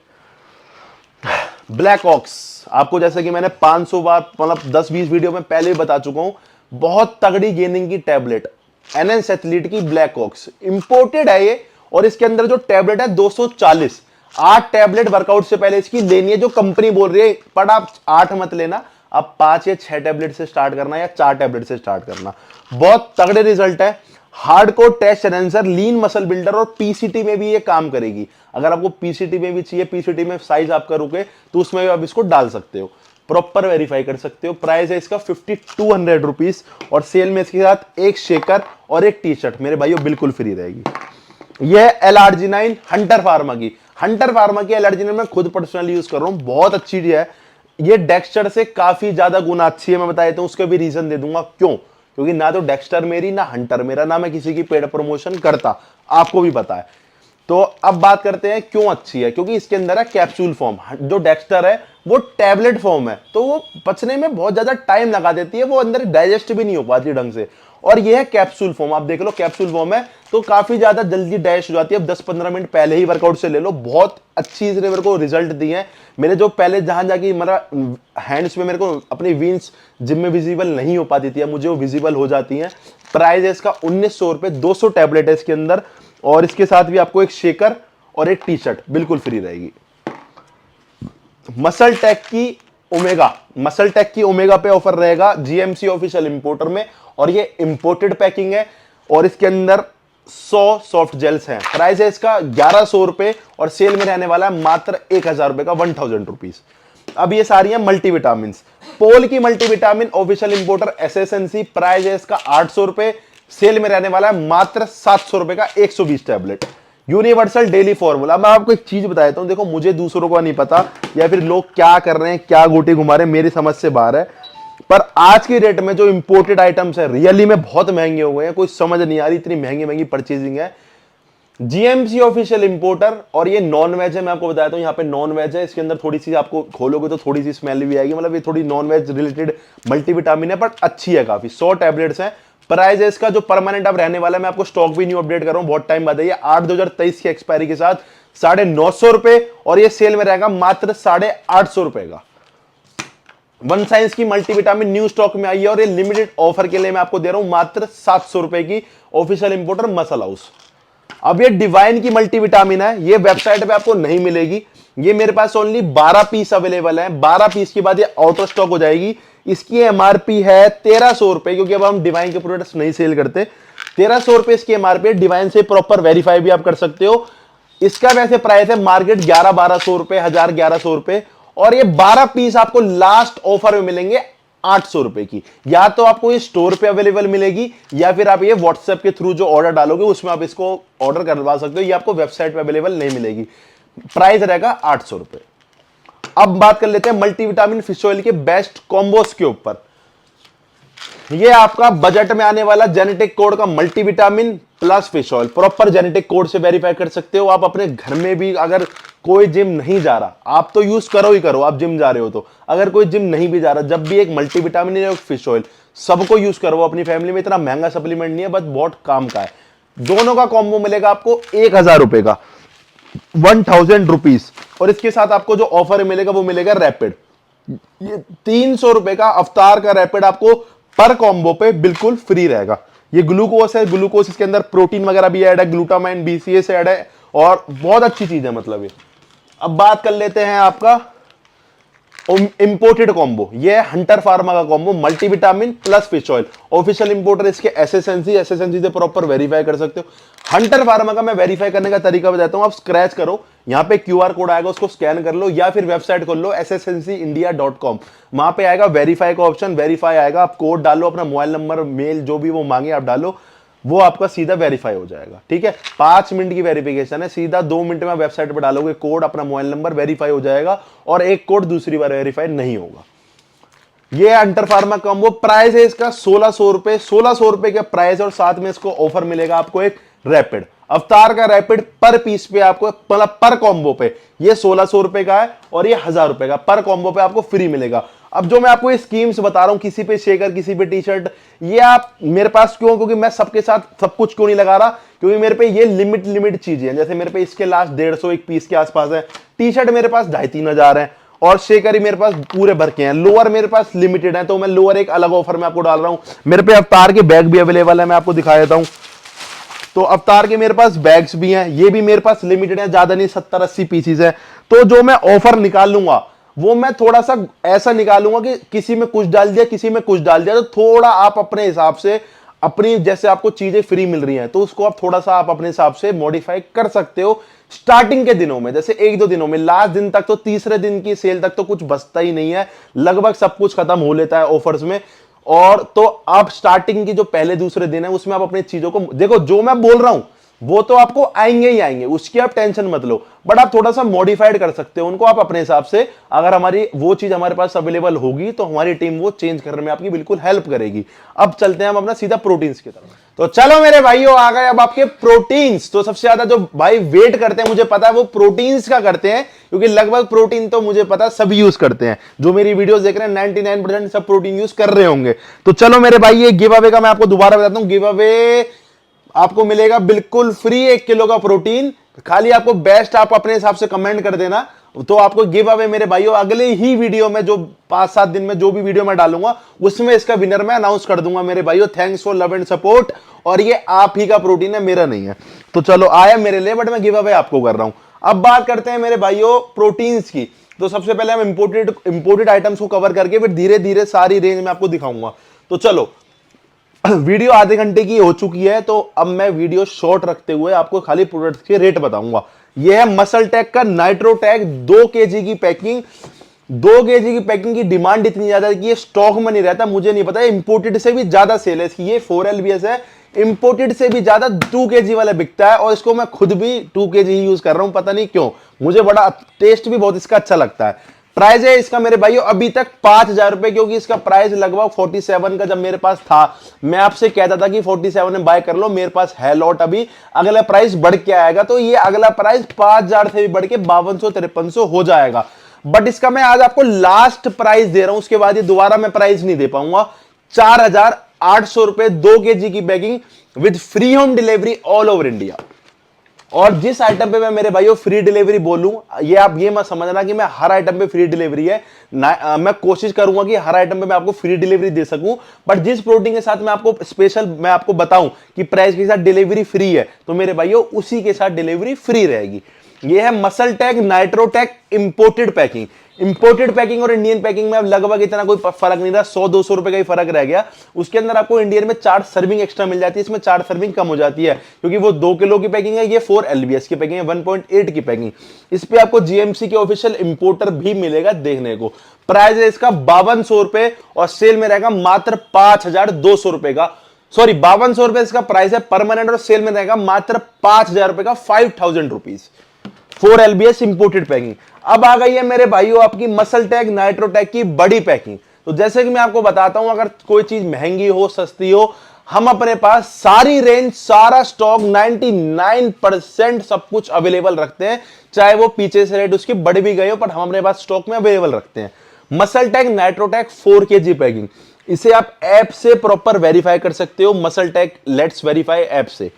ब्लैक ऑक्स, आपको जैसे कि मैंने 500 बार, मतलब 10-20 वीडियो में पहले ही बता चुका हूं, बहुत तगड़ी गेनिंग की टैबलेट, एनएस एथलीट की ब्लैक ऑक्स इंपोर्टेड है ये। और इसके अंदर जो टैबलेट है 240, 8 टैबलेट वर्कआउट से पहले इसकी लेनी है, जो कंपनी बोल रही है। पर आप 8 मत लेना, आप 5 या 6 टैबलेट से स्टार्ट करना या 4 टैबलेट से स्टार्ट करना। बहुत तगड़े रिजल्ट है। Hardcore test enhancer, lean muscle builder और पीसीटी में भी ये काम करेगी। अगर आपको पीसीटी में भी चाहिए, पीसीटी में साइज आपका रुके, तो उसमें भी आप इसको डाल सकते हो, प्रॉपर वेरीफाई कर सकते हो। प्राइस है इसका 5200 रुपीज और सेल में इसके साथ एक शेकर और एक टी शर्ट मेरे भाइयों बिल्कुल फ्री रहेगी। यह LRG9 हंटर फार्मा की, LRG9 मैं खुद पर्सनली यूज कर रहा हूं, बहुत अच्छी है। ये डेक्स्टर से काफी ज्यादा गुना अच्छी है। मैं बता देता हूं, उसके भी रीजन दे दूंगा क्यों। क्योंकि ना तो डेक्स्टर मेरी, ना हंटर मेरा, ना मैं किसी की पेड प्रमोशन करता, आपको भी पता है। तो अब बात करते हैं क्यों अच्छी है। क्योंकि इसके अंदर है कैप्सूल फॉर्म, जो डेक्स्टर है वो टैबलेट फॉर्म है, तो वो पचने में बहुत ज्यादा टाइम लगा देती है, वो अंदर डाइजेस्ट भी नहीं हो पाती ढंग से। और ये है कैप्सूल फॉर्म, आप देख लो कैप्सूल फॉर्म है, तो काफी ज्यादा जल्दी डाइजेस्ट हो जाती है। अब 10-15 मिनट पहले ही वर्कआउट से ले लो, बहुत अच्छी इसने मेरे को रिजल्ट दिए हैं। मेरे जो पहले जहां जाके मेरा हैंड्स में मेरे को अपनी वीन्स जिम में विजिबल नहीं हो पाती थी, अब मुझे वो विजिबल हो जाती हैं। प्राइस है इसका 1900 रुपए, 200 टैबलेट है इसके अंदर, और इसके साथ भी आपको एक शेकर और एक टी शर्ट बिल्कुल फ्री रहेगी। मसल टेक की ओमेगा पे ऑफर रहेगा जीएमसी ऑफिशियल इंपोर्टर में, और ये इंपोर्टेड पैकिंग है। और इसके अंदर 100 सॉफ्ट जेल्स हैं। प्राइस है इसका 1100 रुपए और सेल में रहने वाला है मात्र 1000 रुपए का, 1000 रुपीज। अब ये सारी हैं मल्टीविटामिन। पोल की मल्टीविटामिन ऑफिशियल इंपोर्टर एसएसएनसी, प्राइस है इसका 800 रुपए, सेल में रहने वाला है मात्र 700 रुपए का 120 टैबलेट। यूनिवर्सल डेली फॉर्मूला, मैं आपको एक चीज बता देता हूं, देखो मुझे दूसरों का नहीं पता या फिर लोग क्या कर रहे हैं, क्या गोटी घुमा रहे हैं, मेरी समझ से बाहर है। पर आज की डेट में जो इंपोर्टेड आइटम्स है रियली में बहुत महंगे हो गए हैं, कोई समझ नहीं आ रही, इतनी महंगी महंगी परचेजिंग है। जीएमसी ऑफिशियल इंपोर्टर, और ये नॉन वेज है, मैं आपको बताता हूं, यहाँ पे नॉन वेज है। इसके अंदर थोड़ी सी आपको खोलोगे तो थोड़ी सी स्मेल भी आएगी, मतलब ये थोड़ी नॉन वेज रिलेटेड मल्टीविटामिन है, बट अच्छी है काफी। 100 टैबलेट्स हैं। प्राइस है इसका जो परमानेंट अब रहने वाला है, मैं आपको स्टॉक भी न्यू अपडेट कर रहा हूं, बहुत टाइम बाद है, 8/2023 की एक्सपायरी के साथ 950 रुपए, और ये सेल में रहेगा मात्र 850 रुपए का। वन साइंस की मल्टीविटामिन न्यू स्टॉक में आई है, और ये लिमिटेड ऑफर के लिए मैं आपको दे रहा हूं मात्र 700 रुपए की, ऑफिशियल इंपोर्टर मसल हाउस। अब ये डिवाइन की मल्टीविटामिन है, ये वेबसाइट पे आपको नहीं मिलेगी, ये मेरे पास ओनली 12 पीस अवेलेबल है। 12 पीस के बाद ये आउट ऑफ स्टॉक हो जाएगी। इसकी एमआरपी है 1300 रुपए, क्योंकि अब हम डिवाइन के प्रोडक्ट्स नहीं सेल करते। 1300 रुपए इसकी एमआरपी, डिवाइन से प्रॉपर वेरीफाई भी आप कर सकते हो। इसका वैसे प्राइस है मार्केट 1100-1200 रुपए, 1100 रुपए, और ये 12 पीस आपको लास्ट ऑफर में मिलेंगे 800 रुपए की। या तो आपको ये स्टोर पे अवेलेबल मिलेगी, या फिर आप ये व्हाट्सएप के थ्रू जो ऑर्डर डालोगे उसमें आप इसको ऑर्डर करवा सकते हो, ये आपको वेबसाइट पे अवेलेबल नहीं मिलेगी। प्राइस रहेगा 800 रुपए। अब बात कर लेते हैं मल्टीविटामिन फिश ऑयल के बेस्ट कॉम्बोस के ऊपर। ये आपका बजट में आने वाला जेनेटिक कोड का multivitamin plus fish oil, proper genetic code से वेरीफाई कर सकते हो आप अपने घर में भी। अगर कोई जिम नहीं जा रहा, आप तो यूज करो ही करो, आप जिम जा रहे हो तो, अगर कोई जिम नहीं भी जा रहा, जब भी एक मल्टीविटामिन या फिश ऑयल सबको यूज करो अपनी फैमिली में। इतना महंगा सप्लीमेंट नहीं है, बस बहुत काम का है। दोनों का कॉम्बो मिलेगा आपको 1000 रुपए का, 1000 रुपीज, और इसके साथ आपको जो ऑफर मिलेगा वो मिलेगा रैपिड। ये 300 रुपए का अवतार का रैपिड आपको पर कॉम्बो पे बिल्कुल फ्री रहेगा। ये ग्लूकोस है, ग्लूकोस इसके अंदर प्रोटीन वगैरह भी ऐड है, ग्लूटामाइन BCA से ऐड है, और बहुत अच्छी चीज है मतलब ये। अब बात कर लेते हैं आपका इंपोर्टेड कॉम्बो। ये है हंटर फार्मा का combo, multivitamin plus fish oil, official importer इसके एसएसएनसी से प्रॉपर वेरीफाई कर सकते हो। हंटर फार्मा का मैं वेरीफाई करने का तरीका बताता हूं, आप स्क्रैच करो, यहां पे QR कोड आएगा, उसको स्कैन कर लो, या फिर वेबसाइट खोल लो ssncindia.com, वहां पे आएगा वेरीफाई का ऑप्शन, वेरीफाई आएगा, आप कोड डालो, अपना मोबाइल नंबर, मेल, जो भी वो मांगे आप डालो, वो आपका सीधा वेरीफाई हो जाएगा। ठीक है, 5 मिनट की वेरिफिकेशन है, सीधा 2 मिनट में आप वेबसाइट पर डालोगे कोड, अपना मोबाइल नंबर, वेरीफाई हो जाएगा, और एक कोड दूसरी बार वेरीफाई नहीं होगा। ये अंटर फार्मा कॉम्बो, प्राइस है इसका 1600 रुपए, 1600 रुपए का प्राइस, और साथ में इसको ऑफर मिलेगा आपको एक रैपिड अवतार का रैपिड पर पीस पे आपको, मतलब पर कॉम्बो पे ये 1600 रुपए का है, और ये 1000 रुपए का पर कॉम्बो पे आपको फ्री मिलेगा। अब जो मैं आपको ये स्कीम्स बता रहा हूं, किसी पे शेकर, किसी पे टी शर्ट, ये आप मेरे पास क्यों, क्योंकि मैं सबके साथ सब कुछ क्यों नहीं लगा रहा, क्योंकि मेरे पे ये लिमिट चीजें हैं। जैसे मेरे पे इसके लास्ट 150 एक पीस के आसपास है, टी शर्ट मेरे पास 2500-3000 है, और शेकर ही मेरे पास पूरे भर के हैं। लोअर मेरे पास लिमिटेड है, तो मैं लोअर एक अलग ऑफर में आपको डाल रहा हूं। मेरे पे अवतार के बैग भी अवेलेबल है, मैं आपको दिखा देता हूं। तो अवतार के मेरे पास बैग्स भी हैं, ये भी मेरे पास लिमिटेड है, ज्यादा नहीं 70-80 पीसीज है। तो जो मैं ऑफर निकाल लूंगा वो मैं थोड़ा सा ऐसा निकालूंगा कि किसी में कुछ डाल दिया, किसी में कुछ डाल दिया, तो थोड़ा आप अपने हिसाब से अपनी, जैसे आपको चीजें फ्री मिल रही हैं तो उसको आप थोड़ा सा आप अपने हिसाब से मॉडिफाई कर सकते हो स्टार्टिंग के दिनों में। जैसे 1-2 दिनों में, लास्ट दिन तक तो, तीसरे दिन की सेल तक तो कुछ बचता ही नहीं है, लगभग सब कुछ खत्म हो लेता है ऑफर्स में। और तो आप स्टार्टिंग की जो पहले दूसरे दिन है उसमें आप अपनी चीजों को देखो, जो मैं बोल रहा हूं वो तो आपको आएंगे ही आएंगे, उसकी आप टेंशन मत लो, बट आप थोड़ा सा मॉडिफाइड कर सकते हो उनको आप अपने हिसाब से। अगर हमारी वो चीज हमारे पास अवेलेबल होगी तो हमारी टीम वो चेंज करने में आपकी बिल्कुल हेल्प करेगी। अब चलते हैं हम अपना सीधा प्रोटीन्स की तरफ। तो चलो मेरे भाइयों, आ गए अब आपके प्रोटीन्स। तो सबसे ज्यादा जो भाई वेट करते हैं, मुझे पता है वो प्रोटीन्स का करते हैं, क्योंकि लगभग प्रोटीन तो मुझे पता है सभी यूज करते हैं। जो मेरी वीडियोस देख रहे हैं 99% सब प्रोटीन यूज कर रहे होंगे। तो चलो मेरे भाई, ये गिव अवे का मैं आपको दोबारा बताता हूं। गिव अवे आपको मिलेगा बिल्कुल फ्री 1 किलो का प्रोटीन। खाली आपको बेस्ट आप अपने हिसाब से कमेंट कर देना, तो आपको गिव अवे मेरे भाइयों अगले ही वीडियो में, जो 5-7 दिन में जो भी वीडियो मैं डालूंगा उसमें इसका विनर मैं अनाउंस कर दूंगा मेरे भाइयों। Thanks for love and support. और ये आप ही का प्रोटीन है, मेरा नहीं है। तो चलो, आया मेरे लिए, बट मैं गिव अवे आपको कर रहा हूं। अब बात करते हैं मेरे भाइयों प्रोटीन्स की। तो सबसे पहले हम इंपोर्टेड आइटम्स को कवर करके फिर धीरे धीरे सारी रेंज में आपको दिखाऊंगा। तो चलो, वीडियो आधे घंटे की हो चुकी है, तो अब मैं वीडियो शॉर्ट रखते हुए आपको खाली प्रोडक्ट के रेट बताऊंगा। यह है मसल टेक का नाइट्रोटेक 2 केजी की पैकिंग। 2 केजी की पैकिंग की डिमांड इतनी ज्यादा है कि ये स्टॉक में नहीं रहता। मुझे नहीं पता, इंपोर्टेड से भी ज्यादा सेल है इसकी। ये 4 LBS है, इंपोर्टेड से भी ज्यादा 2 केजी वाला बिकता है, और इसको मैं खुद भी 2 केजी ही यूज कर रहा हूं। पता नहीं क्यों, मुझे बड़ा टेस्ट भी बहुत इसका अच्छा लगता है। प्राइस है इसका मेरे भाइयों अभी तक 5,000 रुपए, क्योंकि इसका प्राइस लगभग 47 का जब मेरे पास था, मैं आपसे कहता था कि 47 में बाय कर लो, मेरे पास है लॉट। अभी अगला प्राइस बढ़ के आएगा, तो ये अगला प्राइस 5,000 से भी बढ़ के 5200-5300 हो जाएगा। बट इसका मैं आज आपको लास्ट प्राइस दे रहा हूं, उसके बाद ये दोबारा मैं प्राइस नहीं दे पाऊंगा। 4,800 रुपए 2 केजी की bagging with free home delivery all over India. और जिस आइटम पे मैं मेरे भाइयों फ्री डिलीवरी बोलूं, ये आप ये मत समझना कि मैं हर आइटम पे फ्री डिलीवरी है। मैं कोशिश करूंगा कि हर आइटम पे मैं आपको फ्री डिलीवरी दे सकूं, बट जिस प्रोटीन के साथ मैं आपको स्पेशल मैं आपको बताऊं कि प्राइस के साथ डिलीवरी फ्री है, तो मेरे भाइयों उसी के साथ डिलीवरी फ्री रहेगी। ये है MuscleTech NitroTech imported packing. Imported packing और इंडियन पैकिंग में अब लगभग इतना कोई फर्क नहीं रहा, 100-200 रुपए का ही फर्क रह गया। उसके अंदर आपको इंडियन में 4 सर्विंग एक्स्ट्रा मिल जाती है, इसमें 4 सर्विंग कम हो जाती है, क्योंकि वो 2 किलो की पैकिंग है, ये 4 LBS की पैकिंग है, 1.8 की पैकिंग। इस पे आपको GMC के ऑफिशियल इंपोर्टर भी मिलेगा देखने को। प्राइस है इसका 5200 रुपए, और सेल में रहेगा मात्र 5,200 रुपए का। सॉरी, 5200 रुपए इसका प्राइस है परमानेंट, और सेल में रहेगा मात्र 5,000 रुपए का, 5,000 रुपीज। 4 LBS imported packing. अब आ गई है मेरे भाइयों आपकी मसल टेक नाइट्रोटेक की बड़ी पैकिंग। तो जैसे कि मैं आपको बताता हूं, अगर कोई चीज महंगी हो सस्ती हो, हम अपने पास सारी रेंज सारा स्टॉक 99% सब कुछ अवेलेबल रखते हैं। चाहे वो पीछे से रेट उसकी बढ़ भी गई हो, पर हम अपने पास स्टॉक में अवेलेबल रखते हैं। MuscleTech NitroTech 4 kg packing, इसे आप ऐप से प्रॉपर वेरीफाई कर सकते हो, MuscleTech let's verify app से।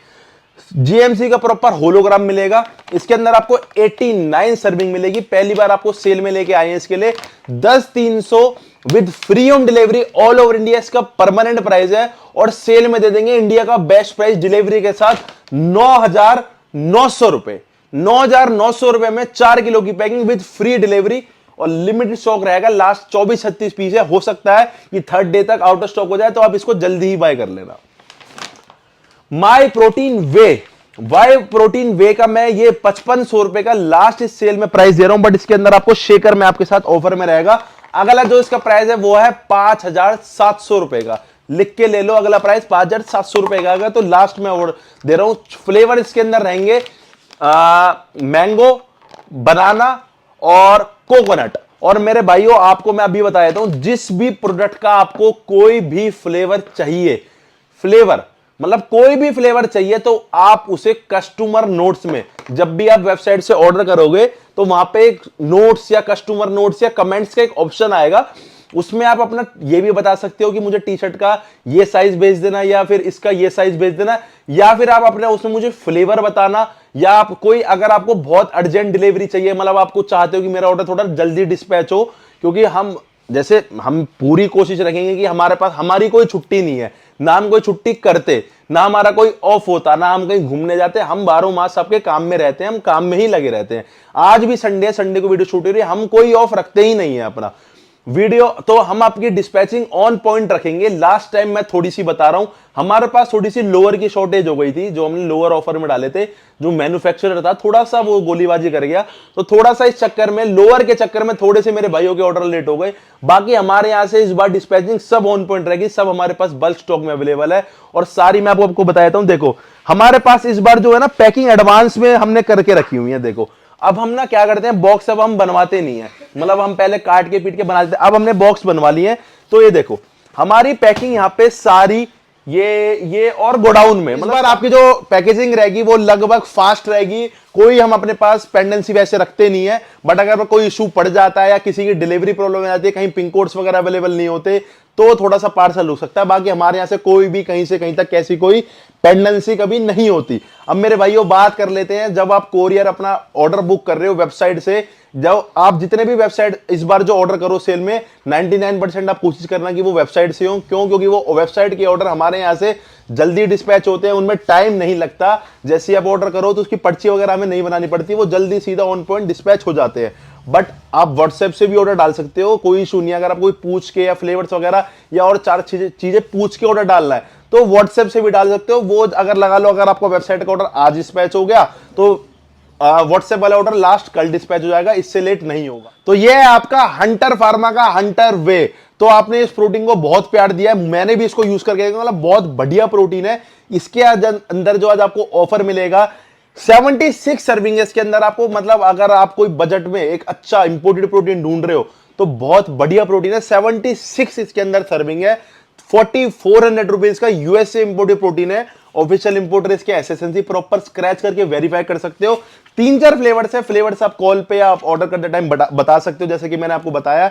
GMC का प्रॉपर होलोग्राम मिलेगा। इसके अंदर आपको 89 सर्विंग मिलेगी, पहली बार आपको सेल में लेके आए हैं इसके लिए। 10,300 with free home delivery all over India इसका परमानेंट प्राइस है, और सेल में दे देंगे इंडिया का बेस्ट प्राइस डिलीवरी के साथ 9,900 रुपए। 9,900 रुपए में 4 किलो की पैकिंग विद फ्री डिलीवरी, और लिमिटेड स्टॉक रहेगा, लास्ट 24-36 पीस है। हो सकता है कि 3rd डे तक आउट ऑफ स्टॉक हो जाए, तो आप इसको जल्दी ही बाय कर लेना। माई प्रोटीन वे का मैं ये 5500 रुपए का लास्ट इस सेल में प्राइस दे रहा हूं, बट इसके अंदर आपको शेकर में आपके साथ ऑफर में रहेगा। अगला जो इसका प्राइस है वो है 5,700 रुपए का, लिख के ले लो। अगला प्राइस 5,700 रुपए का, तो लास्ट में और दे रहा हूं। फ्लेवर इसके अंदर रहेंगे मैंगो, बनाना और कोकोनट। और मेरे भाइयों आपको मैं अभी बता देता हूं, जिस भी प्रोडक्ट का आपको कोई भी फ्लेवर चाहिए, फ्लेवर मतलब कोई भी फ्लेवर चाहिए, तो आप उसे कस्टमर नोट्स में, जब भी आप वेबसाइट से ऑर्डर करोगे, तो वहां पे एक नोट्स या कस्टमर नोट्स या कमेंट्स का एक ऑप्शन आएगा, उसमें आप अपना ये भी बता सकते हो कि मुझे टी शर्ट का ये साइज भेज देना, या फिर इसका ये साइज भेज देना, या फिर आप अपने उसमें मुझे फ्लेवर बताना, या आप कोई अगर आपको बहुत अर्जेंट डिलीवरी चाहिए, मतलब आपको चाहते हो कि मेरा ऑर्डर थोड़ा जल्दी डिस्पैच हो, क्योंकि हम पूरी कोशिश रखेंगे कि हमारे पास हमारी कोई छुट्टी नहीं है, ना हम कोई छुट्टी करते, ना हमारा कोई ऑफ होता, ना हम कहीं घूमने जाते, हम 12 मास सबके काम में रहते हैं, हम काम में ही लगे रहते हैं। आज भी संडे, संडे को वीडियो शूट हो रही है, हम कोई ऑफ रखते ही नहीं है अपना वीडियो। तो हम आपकी डिस्पैचिंग ऑन पॉइंट रखेंगे। लास्ट टाइम मैं थोड़ी सी बता रहा हूं, हमारे पास थोड़ी सी लोअर की शॉर्टेज हो गई थी, जो हमने लोअर ऑफर में डाले थे, जो मैन्युफैक्चरर था थोड़ा सा वो गोलीबाजी कर गया, तो थोड़ा सा इस चक्कर में, लोअर के चक्कर में थोड़े से मेरे भाइयों के ऑर्डर लेट हो गए। बाकी हमारे यहां से इस बार डिस्पैचिंग सब ऑन पॉइंट रहेगी, सब हमारे पास बल्क स्टॉक में अवेलेबल है, और सारी मैं आपको बता देता हूं। देखो हमारे पास इस बार जो है ना पैकिंग एडवांस में हमने करके रखी हुई है। देखो अब हम ना क्या करते हैं, बॉक्स अब हम बनवाते नहीं है, मतलब हम पहले काट के पीट के बना देते, अब हमने बॉक्स बनवा लिए हैं। तो ये देखो हमारी पैकिंग यहाँ पे सारी ये और गोडाउन में, मतलब आपकी जो पैकेजिंग रहेगी वो लगभग फास्ट रहेगी। कोई हम अपने पास पेंडेंसी वैसे रखते नहीं है, बट अगर कोई इशू पड़ जाता है या किसी की डिलीवरी प्रॉब्लम आ जाती है, कहीं पिन कोड्स वगैरह अवेलेबल नहीं होते, तो थोड़ा सा पार्सल रुक सकता है। बाकी हमारे यहाँ से कोई भी कहीं से कहीं तक कैसी कोई पेंडेंसी कभी नहीं होती। अब मेरे भाइयों बात कर लेते हैं, जब आप कोरियर अपना ऑर्डर बुक कर रहे हो वेबसाइट से, जब आप जितने भी वेबसाइट इस बार जो ऑर्डर करो सेल में, 99% आप कोशिश करना कि वो वेबसाइट से हो। क्यों? क्योंकि वो वेबसाइट के ऑर्डर हमारे यहाँ से जल्दी डिस्पैच होते हैं, उनमें टाइम नहीं लगता। जैसे आप ऑर्डर करो तो उसकी पर्ची वगैरह हमें नहीं बनानी पड़ती, वो जल्दी सीधा ऑन पॉइंट डिस्पैच हो जाते हैं। बट आप व्हाट्सएप से भी ऑर्डर डाल सकते हो, कोई इशू नहीं है। अगर आप कोई पूछ के या फ्लेवर्स वगैरह या और 4 चीजें पूछ के ऑर्डर डालना है तो व्हाट्सएप से भी डाल सकते हो। वो अगर लगा लो, अगर आपका वेबसाइट का ऑर्डर आज डिस्पैच हो गया तो व्हाट्सएप वाला ऑर्डर लास्ट कल डिस्पैच हो जाएगा, इससे लेट नहीं होगा। तो ये है आपका हंटर फार्मा का हंटर वे। तो आपने इस प्रोटीन को बहुत प्यार दिया है, मैंने भी इसको यूज करके, मतलब बहुत बढ़िया प्रोटीन है। इसके अंदर जो आज आपको ऑफर मिलेगा 76 सर्विंग है इसके अंदर आपको, मतलब अगर आप कोई बजट में एक अच्छा इंपोर्टेड प्रोटीन ढूंढ रहे हो तो बहुत बढ़िया प्रोटीन है। 76 इसके अंदर सर्विंग है। 4400 रुपीज का यूएसए इंपोर्टेड प्रोटीन है। ऑफिशियल इंपोर्टर इसके एसएसएनसी प्रॉपर स्क्रैच करके वेरीफाई कर सकते हो। 3-4 फ्लेवर्स है, फ्लेवर्स आप कॉल पे या आप ऑर्डर करते टाइम बता सकते हो, जैसे कि मैंने आपको बताया।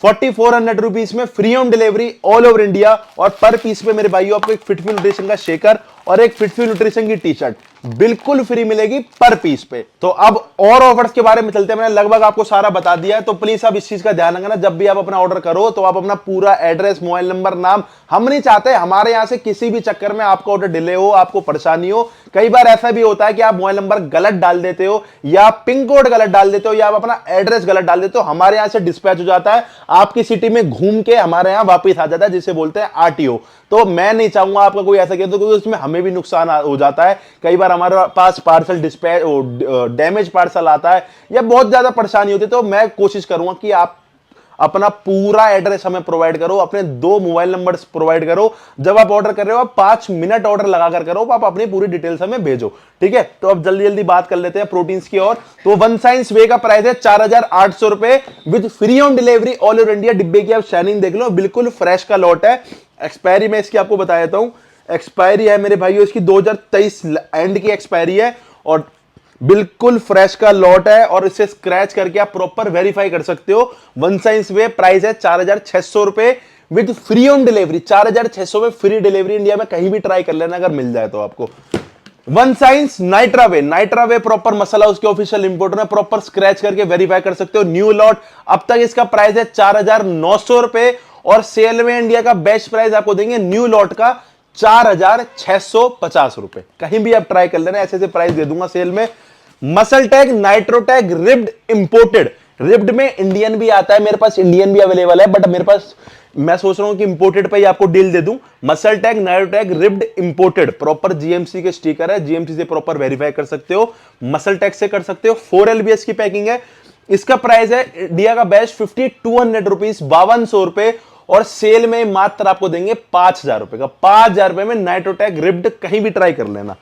4400 रुपीज में free home delivery all over India, और पर पीस पे मेरे भाइयों आपको एक फिटफुल न्यूट्रिशन का शेकर और एक फिटफुल न्यूट्रिशन की टी शर्ट बिल्कुल फ्री मिलेगी पर पीस पे। तो अब और ऑफर्स के बारे में चलते हैं, मैंने लगभग आपको सारा बता दिया है। तो प्लीज आप इस चीज का ध्यान रखना, जब भी आप अपना ऑर्डर करो तो आप अपना पूरा एड्रेस, मोबाइल नंबर, नाम, हम नहीं चाहते हमारे यहां से किसी भी चक्कर में आपका ऑर्डर डिले हो, आपको परेशानी हो। कई बार ऐसा भी होता है कि आप मोबाइल नंबर गलत डाल देते हो, या पिन कोड गलत डाल देते हो, या आप अपना एड्रेस गलत डाल देते हो, हमारे यहां से डिस्पैच हो जाता है, आपकी सिटी में घूम के हमारे यहां वापिस आ जाता है, जिसे बोलते हैं आरटीओ। तो मैं नहीं चाहूंगा आपका कोई ऐसा किया, तो क्योंकि उसमें हमें भी नुकसान हो जाता है। कई बार हमारे पास पार्सल डिस्पैच डैमेज पार्सल आता है या बहुत ज्यादा परेशानी होती है। तो मैं कोशिश करूंगा कि आप अपना पूरा एड्रेस हमें प्रोवाइड करो, अपने 2 मोबाइल नंबर्स प्रोवाइड करो। जब आप ऑर्डर कर रहे हो आप 5 मिनट ऑर्डर लगाकर करो, आप अपनी पूरी डिटेल्स हमें भेजो, ठीक है। तो अब जल्दी जल्दी बात कर लेते हैं प्रोटीन्स की। और तो वन साइंस वे का प्राइस है 4800 रुपए with free home delivery all over India. डिब्बे की आप शाइनिंग देख लो, बिल्कुल फ्रेश का लॉट है। एक्सपायरी मैं इसकी आपको बता देता हूं, एक्सपायरी है मेरे भाइयों इसकी 2023 एंड की एक्सपायरी है, और बिल्कुल फ्रेश का लॉट है, और इसे स्क्रैच करके आप प्रॉपर वेरीफाई कर सकते हो। वन साइंस वे प्राइस है 4600 रुपए विद फ्री होम डिलीवरी। 4600 में फ्री डिलीवरी, इंडिया में कहीं भी ट्राई कर लेना अगर मिल जाए तो आपको। One Science Nitrawhey, Nitrawhey proper मसाला उसके ऑफिशियल इंपोर्टर में, प्रॉपर स्क्रैच करके वेरीफाई कर सकते हो। न्यू लॉट, अब तक इसका प्राइस है 4900 रुपए, और सेल में इंडिया का बेस्ट प्राइस आपको देंगे न्यू लॉट का 4650 रुपए। कहीं भी आप ट्राई कर लेना, ऐसे ऐसे प्राइस दे दूंगा सेल में। MuscleTech NitroTech ripped imported, ripped में इंडियन भी आता है, मेरे पास इंडियन भी अवेलेबल है, बट मेरे पास मैं सोच रहा हूं कि इंपोर्टेड पे ही आपको डील दे दूं। MuscleTech NitroTech ripped imported, proper GMC के स्टिकर है, जीएमसी से प्रॉपर वेरीफाई कर सकते हो, मसल टैग से कर सकते हो। 4 LBS की पैकिंग है, इसका प्राइस है इंडिया का बेस्ट 5200 रुपीज, 5200 रुपए, और सेल में मात्र आपको देंगे 5000 रुपए का। 5000 रुपए में नाइट्रोटैग रिब्ड कहीं भी ट्राई कर लेना।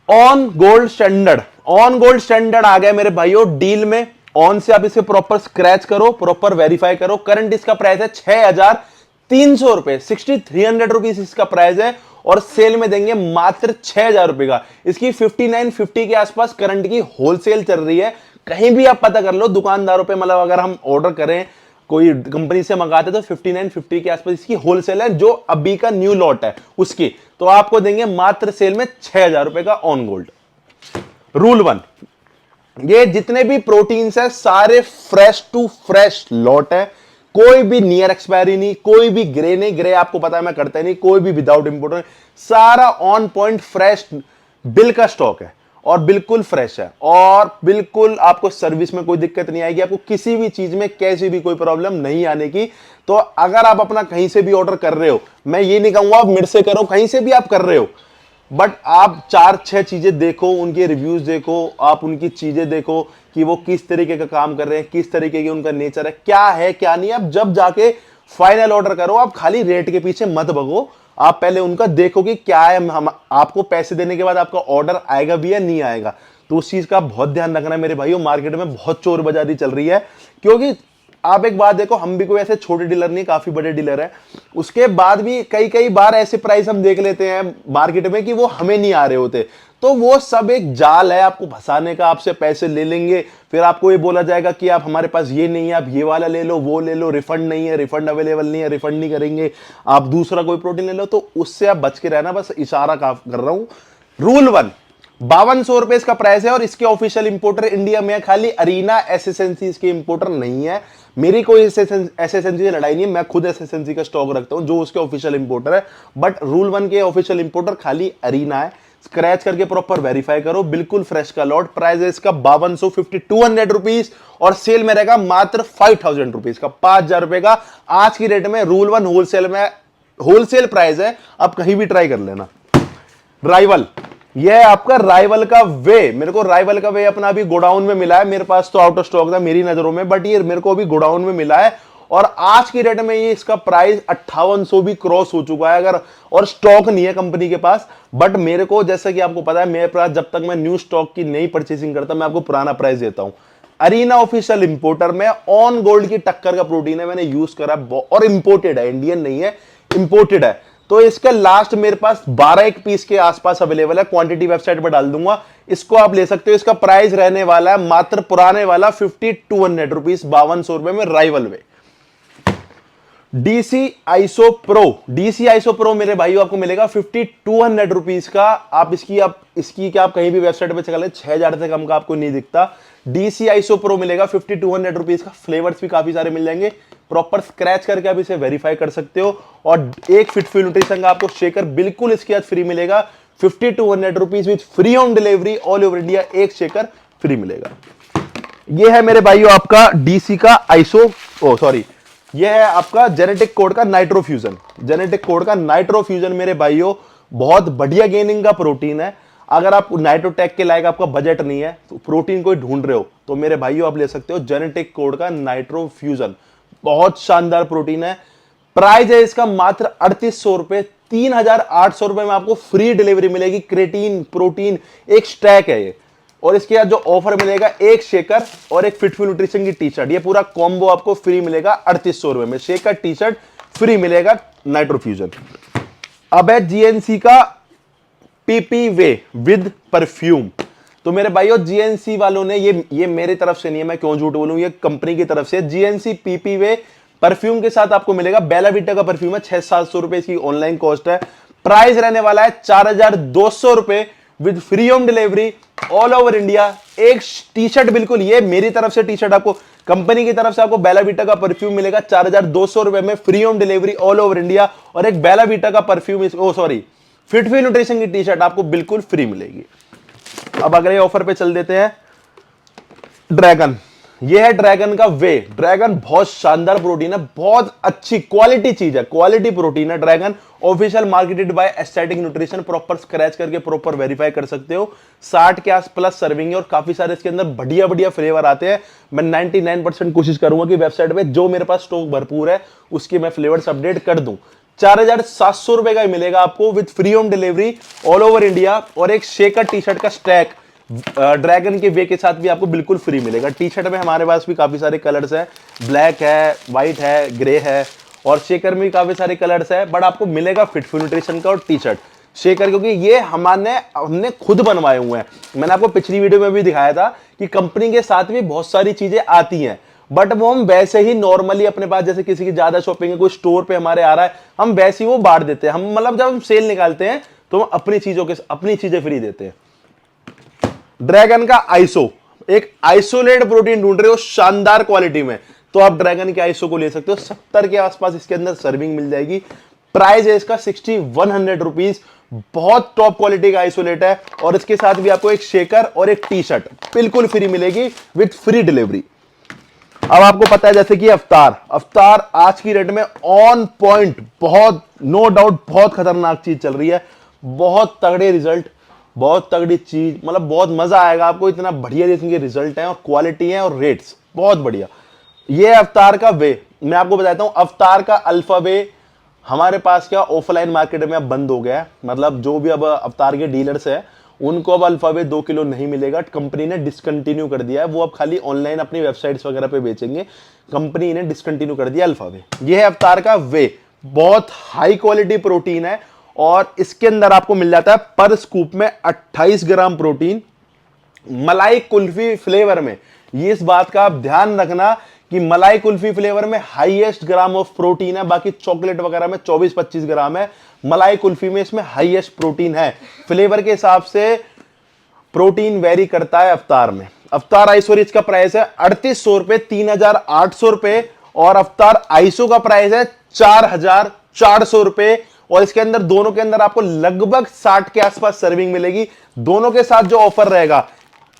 On gold standard, on gold standard आ गया मेरे भाइयों डील में। ऑन से आप इसे प्रॉपर स्क्रैच करो, प्रॉपर वेरीफाई करो। करंट इसका प्राइस है 6300 रुपए, 6300 रुपीज इसका प्राइस है, और सेल में देंगे मात्र 6000 रुपए का। इसकी 5950 के आसपास करंट की होलसेल चल रही है, कहीं भी आप पता कर लो दुकानदारों पे। मतलब अगर हम ऑर्डर करें कोई कंपनी से मंगाते तो 5950 के आसपास इसकी होलसेल है, जो अभी का न्यू लॉट है उसकी, तो आपको देंगे मात्र सेल में 6000 रुपए का ऑन गोल्ड। रूल 1, ये जितने भी प्रोटीन्स है सारे फ्रेश टू फ्रेश लॉट है, कोई भी नियर एक्सपायरी नहीं, कोई भी ग्रे नहीं, ग्रे आपको पता है मैं करता नहीं, कोई भी विदाउट इंपोर्ट, सारा ऑन पॉइंट फ्रेश बिल का स्टॉक है और बिल्कुल फ्रेश है और बिल्कुल आपको सर्विस में कोई दिक्कत नहीं आएगी, आपको किसी भी चीज में कैसी भी कोई प्रॉब्लम नहीं आने की। तो अगर आप अपना कहीं से भी ऑर्डर कर रहे हो, मैं ये नहीं कहूंगा आप मेरे से करो, कहीं से भी आप कर रहे हो, बट आप 4-6 चीजें देखो, उनके रिव्यूज देखो, आप उनकी चीजें देखो कि वो किस तरीके का काम कर रहे हैं, किस तरीके की उनका नेचर है, क्या है क्या नहीं। आप जब जाके फाइनल ऑर्डर करो, आप खाली रेट के पीछे मत भगो, आप पहले उनका देखो कि क्या है, हम आपको पैसे देने के बाद आपका ऑर्डर आएगा भी या नहीं आएगा। तो उस चीज का बहुत ध्यान रखना है मेरे भाइयों। मार्केट में बहुत चोरबाजारी चल रही है, क्योंकि आप एक बात देखो, हम भी कोई ऐसे छोटे डीलर नहीं, काफी बड़े डीलर है, उसके बाद भी कई बार ऐसे प्राइस हम देख लेते हैं मार्केट में कि वो हमें नहीं आ रहे होते। तो वो सब एक जाल है आपको फंसाने का, आपसे पैसे ले लेंगे, फिर आपको ये बोला जाएगा कि आप हमारे पास ये नहीं है, आप ये वाला ले लो, वो ले लो, रिफंड नहीं है, रिफंड अवेलेबल नहीं है, रिफंड नहीं करेंगे, आप दूसरा कोई प्रोटीन ले लो। तो उससे आप बच के रहना, बस इशारा कर रहा हूं। रूल 1, 5200 रुपए इसका प्राइस है और इसके ऑफिशियल इंपोर्टर इंडिया में है, खाली अरीना एसएसएनसी इसके इंपोर्टर नहीं है। मेरी कोई एसएसएनसी से लड़ाई नहीं है, मैं खुद एसएसएनसी का स्टॉक रखता हूं जो उसके ऑफिशियल इंपोर्टर है, बट रूल 1 के ऑफिशियल इंपोर्टर खाली अरीना है। स्क्रैच करके प्रॉपर वेरीफाई करो, बिल्कुल फ्रेश का लॉट। प्राइस है इसका 5200 रुपीज और सेल में रहेगा मात्र 5000 रुपीज का, 5000 रुपए का आज की रेट में। रूल 1 होलसेल में, होलसेल प्राइस है, आप कहीं भी ट्राई कर लेना। राइवल, यह है आपका राइवल का वे। मेरे को राइवल का वे अपना अभी गोडाउन में मिला है, मेरे पास तो आउट ऑफ स्टॉक था मेरी नजरों में, बट ये मेरे को अभी गोडाउन में मिला है और आज की रेट में ये इसका प्राइस 5800 भी क्रॉस हो चुका है अगर, और स्टॉक नहीं है कंपनी के पास। बट मेरे को, जैसा कि आपको पता है, मेरे पास जब तक मैं न्यू स्टॉक की नई परचेसिंग करता मैं आपको पुराना प्राइस देता हूं। अरीना ऑफिशियल इंपोर्टर में ऑन गोल्ड की टक्कर का प्रोटीन है, मैंने यूज करा और इंपोर्टेड है, इंडियन नहीं है, इंपोर्टेड है। तो इसका लास्ट मेरे पास 12 पीस के आसपास अवेलेबल है, क्वांटिटी वेबसाइट पर डाल दूंगा, इसको आप ले सकते हो। इसका प्राइस रहने वाला है मात्र पुराने वाला 5200 रुपीज, 5200 रुपए में राइवल वे। डीसी आइसो प्रो मेरे भाइयों आपको मिलेगा 5200 रुपीज का। आप इसकी क्या आप कहीं भी वेबसाइट पे चले 6000 से कम का आपको नहीं दिखता। डीसी आइसो प्रो मिलेगा 5200 रुपीज का। फ्लेवर्स भी काफी सारे मिल जाएंगे, प्रॉपर स्क्रैच करके आप इसे वेरीफाई कर सकते हो। और एक फिटफुल न्यूट्रिशन का आपको शेकर बिल्कुल इसके साथ फ्री मिलेगा, 5200 rupees with free home delivery all over India, एक शेकर फ्री मिलेगा। ये है मेरे भाइयों आपका डीसी का यह है आपका जेनेटिक कोड का नाइट्रोफ्यूजन। जेनेटिक कोड का नाइट्रोफ्यूजन मेरे भाइयों बहुत बढ़िया गेनिंग का प्रोटीन है। अगर आप नाइट्रोटेक के लायक आपका बजट नहीं है, तो प्रोटीन कोई ढूंढ रहे हो, तो मेरे भाइयों आप ले सकते हो जेनेटिक कोड का नाइट्रोफ्यूजन, बहुत शानदार प्रोटीन है। प्राइस है इसका मात्र 3800 रुपए, 3800 रुपए में आपको फ्री डिलीवरी मिलेगी। क्रेटीन प्रोटीन एक स्टैक है ये, और इसके बाद जो ऑफर मिलेगा एक शेकर और एक फिटफुल न्यूट्रिशन की टी शर्ट, ये पूरा कॉम्बो आपको फ्री मिलेगा 3800 रुपए में। शेकर टी शर्ट फ्री मिलेगा नाइट्रोफ्यूजन। अब है जीएनसी का पीपी वे विद परफ्यूम। तो मेरे भाइयों जीएनसी वालों ने ये मेरे तरफ से नहीं है, मैं क्यों झूठ बोलूं, ये कंपनी की तरफ से जीएनसी पीपी वे परफ्यूम के साथ आपको मिलेगा। बेला वीटा का परफ्यूम है, 600-700 रुपए इसकी ऑनलाइन कॉस्ट है। प्राइस रहने वाला है 4200 रुपए with free home delivery all over India. एक टी शर्ट, बिल्कुल ये मेरी तरफ से टी शर्ट, आपको कंपनी की तरफ से आपको बेला वीटा का परफ्यूम मिलेगा 4200 रुपए में, free home delivery all over India. और एक बेला वीटा का परफ्यूम, फिटफुल न्यूट्रिशन की टी शर्ट आपको बिल्कुल फ्री मिलेगी। अब अगले ऑफर पे चल देते हैं। ड्रैगन, ये है ड्रैगन का वे। ड्रैगन बहुत शानदार प्रोटीन है, बहुत अच्छी क्वालिटी चीज है, क्वालिटी प्रोटीन है dragon. Official marketed bye aesthetic nutrition, proper scratch करके प्रॉपर वेरीफाई कर सकते हो। 60 के आस प्लस सर्विंग है और काफी सारे इसके अंदर बढ़िया बढ़िया फ्लेवर आते हैं। मैं 99% कोशिश करूंगा कि वेबसाइट पे जो मेरे पास स्टॉक भरपूर है उसकी मैं फ्लेवर्स अपडेट कर दूं। 4700 रुपए का मिलेगा आपको with free home delivery all over India. और एक शेकर टी शर्ट का स्टैक ड्रैगन के वे के साथ भी आपको बिल्कुल फ्री मिलेगा। टी शर्ट में हमारे पास भी काफी सारे कलर्स हैं, ब्लैक है, व्हाइट है, ग्रे है, और शेकर में भी काफी सारे कलर्स है। बट आपको मिलेगा फिटफुल न्यूट्रिशन का और टी शर्ट शेकर, क्योंकि ये हमने खुद बनवाए हुए हैं। मैंने आपको पिछली वीडियो में भी दिखाया था कि कंपनी के साथ भी बहुत सारी चीजें आती हैं, बट वो हम वैसे ही नॉर्मली अपने पास, जैसे किसी की ज्यादा शॉपिंग है, कोई स्टोर पे हमारे आ रहा है, हम वैसे ही वो बांट देते हैं। हम मतलब जब हम सेल निकालते हैं तो हम अपनी चीजें फ्री देते हैं। ड्रैगन का आइसो, एक आइसोलेट प्रोटीन ढूंढ रहे हो शानदार क्वालिटी में, तो आप ड्रैगन के आइसो को ले सकते हो। 70 के आसपास इसके अंदर सर्विंग मिल जाएगी। प्राइस है इसका 6100 रुपीज। बहुत टॉप क्वालिटी का आइसोलेट है, और इसके साथ भी आपको एक शेकर और एक टी शर्ट बिल्कुल फ्री मिलेगी विथ फ्री डिलीवरी। अब आपको पता है जैसे कि अवतार आज की रेट में ऑन पॉइंट, बहुत नो डाउट बहुत खतरनाक चीज चल रही है। बहुत तगड़े रिजल्ट, बहुत तगड़ी चीज, मतलब बहुत मजा आएगा आपको। इतना बढ़िया इसके रिजल्ट है और क्वालिटी है और रेट्स बहुत बढ़िया। ये अवतार का वे, मैं आपको बताता हूं, अवतार का अल्फा वे हमारे पास क्या ऑफलाइन मार्केट में अब बंद हो गया है। मतलब जो भी अब अवतार के डीलर्स हैं उनको अब अल्फा वे 2 किलो नहीं मिलेगा। कंपनी ने डिसकंटिन्यू कर दिया है, वो अब खाली ऑनलाइन अपनी वेबसाइट्स वगैरह पे बेचेंगे। कंपनी ने डिसकंटिन्यू कर दिया अल्फा वे। ये है अवतार का वे, बहुत हाई क्वालिटी प्रोटीन है, और इसके अंदर आपको मिल जाता है पर स्कूप में 28 ग्राम प्रोटीन, मलाई कुल्फी फ्लेवर में। ये इस बात का आप ध्यान रखना कि मलाई कुल्फी फ्लेवर में हाईएस्ट ग्राम ऑफ प्रोटीन है। बाकी चॉकलेट वगैरह में 24-25 ग्राम है, मलाई कुल्फी में इसमें हाईएस्ट प्रोटीन है। फ्लेवर के हिसाब से प्रोटीन वेरी करता है अवतार में। अवतार आइसो रिच का प्राइस है 3800 रुपए, 3800 रुपए, और अवतार आइसो का प्राइस है 4400 रुपए। और इसके अंदर, दोनों के अंदर आपको लगभग 60 के आसपास सर्विंग मिलेगी। दोनों के साथ जो ऑफर रहेगा,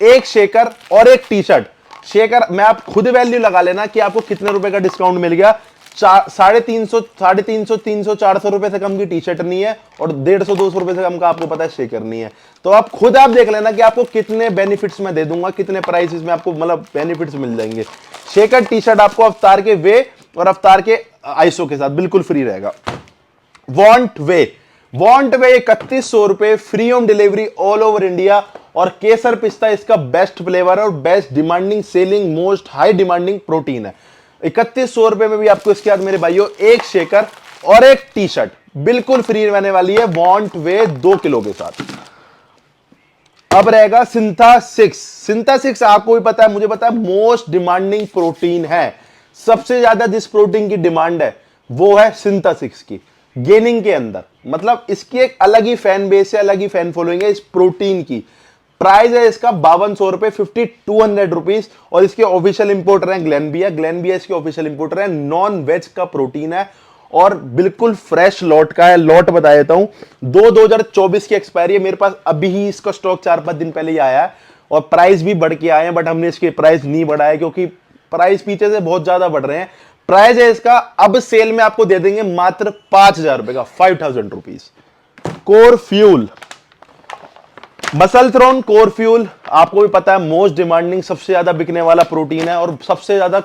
एक शेकर और एक टी शर्ट। शेकर में आप खुद वैल्यू लगा लेना कि आपको कितने रुपए का डिस्काउंट मिल गया। 350, 350, 400 रुपए से कम की टी शर्ट नहीं है, और 150-200 रुपए से कम का आपको पता है शेकर नहीं है। तो आप खुद देख लेना कि आपको कितने बेनिफिट्स में दे दूंगा, कितने प्राइसेस में आपको मतलब बेनिफिट्स मिल जाएंगे। शेकर टी शर्ट आपको अवतार के वे और अवतार के आइसो के साथ बिल्कुल फ्री रहेगा। वॉन्ट वे 3100 रुपए, free home delivery all over India, और केसर पिस्ता इसका बेस्ट फ्लेवर है और best demanding selling most high demanding protein है। 3100 रुपए में भी आपको इसके बाद मेरे भाइयों एक शेकर और एक टी शर्ट बिल्कुल फ्री रहने वाली है, वॉन्ट वे 2 किलो के साथ। अब रहेगा सिंथा 6 आपको भी पता है, मुझे पता है, मोस्ट डिमांडिंग प्रोटीन है। सबसे ज्यादा जिस प्रोटीन की डिमांड है वो है सिंथा 6 की, गेनिंग के अंदर। मतलब इसकी एक अलग ही फैन बेस है, अलग ही फैन फॉलोइंग है इस प्रोटीन की। प्राइस है इसका 5200 रुपए, 5200 रुपीज, और इसके ऑफिशियल इंपोर्टर है ग्लेनबिया इसके ऑफिशियल इंपोर्टर है। नॉन वेज का प्रोटीन है और बिल्कुल फ्रेश लॉट का है। लॉट बता देता हूं, 2024 की एक्सपायरी है। मेरे पास अभी ही इसका स्टॉक 4-5 दिन पहले ही आया है, और प्राइस भी बढ़ के आए हैं, बट हमने इसके प्राइस नहीं बढ़ाया क्योंकि प्राइस पीछे से बहुत ज्यादा बढ़ रहे हैं। प्राइस है इसका अब सेल में आपको दे देंगे मात्र 5000 रुपए का, 5000 rupees. Core fuel, muscle throne core fuel आपको भी पता है मोस्ट डिमांडिंग, सबसे ज्यादा बिकने वाला प्रोटीन है, और सबसे ज्यादा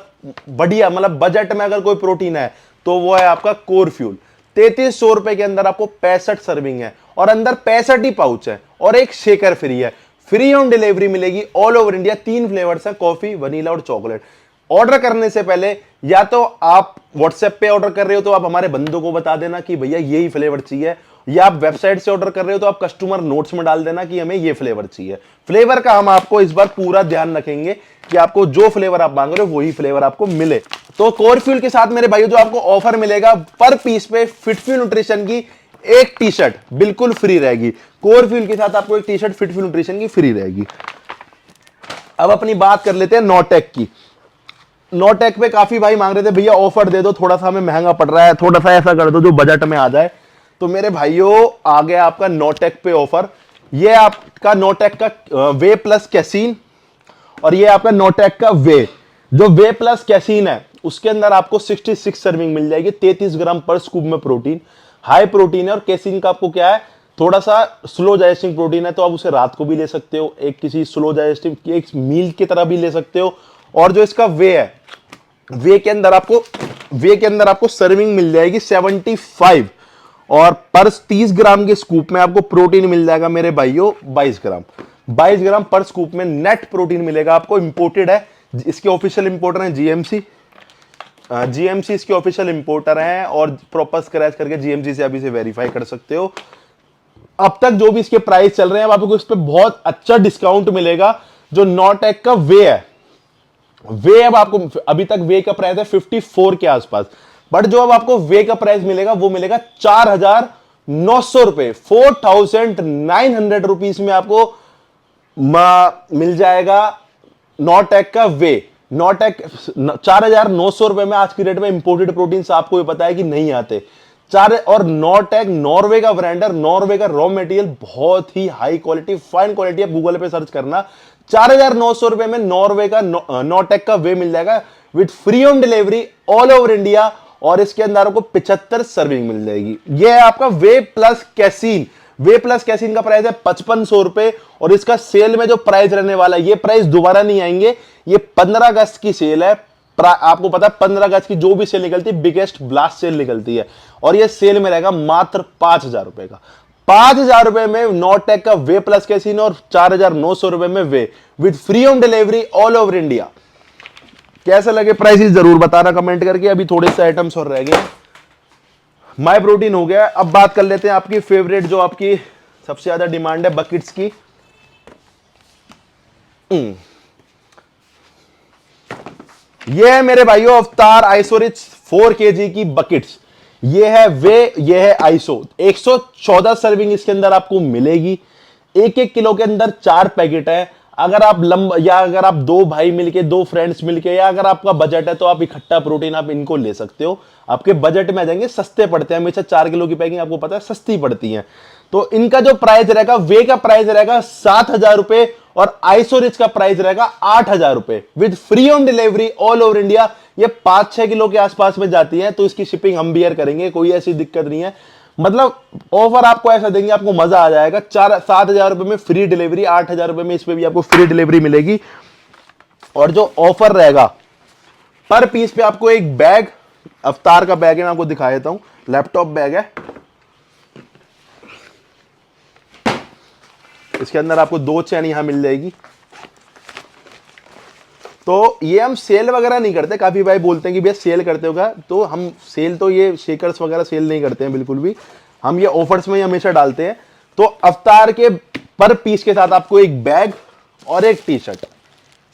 बढ़िया, मतलब बजट में अगर कोई प्रोटीन है तो वो है आपका कोर फ्यूल। 3300 रुपए के अंदर आपको 65 सर्विंग है, और अंदर 65 ही पाउच है, और एक शेकर फ्री है। फ्री होम डिलीवरी मिलेगी ऑल ओवर इंडिया। 3 फ्लेवर्स है, कॉफी, वनीला और चॉकलेट। ऑर्डर करने से पहले या तो आप व्हाट्सएप पे ऑर्डर कर रहे हो तो आप हमारे बंदों को बता देना कि भैया यही फ्लेवर चाहिए, या आप वेबसाइट से ऑर्डर कर रहे हो तो आप कस्टमर नोट्स में डाल देना कि हमें ये फ्लेवर चाहिए। फ्लेवर का हम आपको इस बार पूरा ध्यान रखेंगे कि आपको जो फ्लेवर आप मांग रहे हो वही फ्लेवर आपको मिले। तो कोर फ्यूल के साथ मेरे भाइयों जो आपको ऑफर मिलेगा, पर पीस पे फिटफ्यूल न्यूट्रिशन की एक टी शर्ट बिल्कुल फ्री रहेगी। कोर फ्यूल के साथ आपको एक टी शर्ट फिटफ्यूल न्यूट्रिशन की फ्री रहेगी। अब अपनी बात कर लेते हैं नोटेक की। नोटेक पे काफी भाई मांग रहे थे भैया ऑफर दे दो, थोड़ा सा हमें महंगा पड़ रहा है, थोड़ा सा ऐसा कर दो जो बजट में आ जाए। तो मेरे भाइयों आ गया आपका नोटेक पे ऑफर। ये आपका नोटेक का वे प्लस कैसीन, और ये आपका नोटेक का वे। जो वे प्लस कैसीन है उसके अंदर आपको 66 सर्विंग मिल जाएगी, 33 ग्राम पर स्कूप में प्रोटीन, हाई प्रोटीन है। और कैसीन का आपको क्या है, थोड़ा सा स्लो डाइजेस्टिंग प्रोटीन है, तो आप उसे रात को भी ले सकते हो, एक किसी स्लो डाइजेस्टिव एक मील की तरह भी ले सकते हो। और जो इसका वे है, वे के अंदर आपको सर्विंग मिल जाएगी 75, और पर 30 ग्राम के स्कूप में आपको प्रोटीन मिल जाएगा मेरे भाइयों 22 ग्राम पर स्कूप में नेट प्रोटीन मिलेगा आपको। इंपोर्टेड है, इसके ऑफिशियल इंपोर्टर हैं जीएमसी इसके ऑफिशियल इंपोर्टर हैं, और प्रॉपर स्क्रैच करके जीएमसी से अभी से वेरीफाई कर सकते हो। अब तक जो भी इसके प्राइस चल रहे हैं, आपको इस पे बहुत अच्छा डिस्काउंट मिलेगा। जो नोटेक का वे है वे अब आपको अभी तक वे का प्राइस है 54 के आसपास, बट जो अब आपको वे का प्राइस मिलेगा वो मिलेगा 4,900 रुपए, 4,900 रुपीज में आपको मिल जाएगा नॉटेक का वे। नॉटेक 4,900 रुपए में आज की डेट में इंपोर्टेड प्रोटीन आपको भी पता है कि नहीं आते। और नॉटेक नॉर्वे का ब्रांड है, नॉर्वे का रॉ मटेरियल बहुत ही हाई क्वालिटी, फाइन क्वालिटी। आप गूगल पे सर्च करना, 4,900 रुपए में नॉर्वे का नॉटेक का वे मिल जाएगा with free home delivery all over India. और इसके अंदर आपको 75 सर्विंग मिल जाएगी। यह है आपका way plus casein. Way plus casein का प्राइस है 5500 रुपए, और इसका सेल में जो प्राइस रहने वाला है, ये प्राइस दोबारा नहीं आएंगे। ये 15 अगस्त की सेल है। आपको पता है 15 अगस्त की जो भी सेल निकलती है बिगेस्ट ब्लास्ट सेल निकलती है, और ये सेल में रहेगा मात्र 5,000 रुपए का। 5,000 रुपए में नॉटेक का वे प्लस कैसीन और 4,900 रुपए में way with free home delivery all over India. कैसे लगे प्राइसेस जरूर बताना कमेंट करके। अभी थोड़े से आइटम्स और रह गए। माय प्रोटीन हो गया। अब बात कर लेते हैं आपकी फेवरेट, जो आपकी सबसे ज्यादा डिमांड है, बकेट्स की। ये है मेरे भाइयों अवतार आइसोरिच 4 kg की बकेट्स। ये है वे, ये है आइसो। 114 सर्विंग इसके अंदर आपको मिलेगी। 1-1 किलो के अंदर 4 पैकेट है। अगर आप या अगर आप 2 भाई मिलके, 2 फ्रेंड्स मिलके, या अगर आपका बजट है तो आप इकट्ठा प्रोटीन आप इनको ले सकते हो। आपके बजट में आ जाएंगे, सस्ते पड़ते हैं हमेशा। 4 किलो की पैकिंग आपको पता है सस्ती पड़ती है। तो इनका जो प्राइस रहेगा, वे का प्राइस रहेगा 7,000 रुपए, और आइसोरिच का प्राइस रहेगा 8,000 रुपए with free home delivery all over India. ये 5-6 किलो के आसपास में जाती है, तो इसकी शिपिंग हम बियर करेंगे, कोई ऐसी दिक्कत नहीं है। मतलब ऑफर आपको ऐसा देंगे, आपको मजा आ जाएगा। 7,000 रुपए में फ्री डिलीवरी, 8,000 रुपए में इसमें भी आपको फ्री डिलीवरी मिलेगी। और जो ऑफर रहेगा पर पीस पे आपको एक बैग, अवतार का बैग है, मैं आपको दिखा देता हूं। लैपटॉप बैग है, इसके अंदर आपको 2 चैन यहां मिल जाएगी। तो ये हम सेल वगैरह नहीं करते। काफी भाई बोलते हैं कि भैया सेल करते होगा, तो हम सेल, तो ये शेकर्स वगैरह सेल नहीं करते हैं बिल्कुल भी। हम ये ऑफर्स में ही हमेशा डालते हैं। तो अवतार के पर पीस के साथ आपको एक बैग और एक टी शर्ट,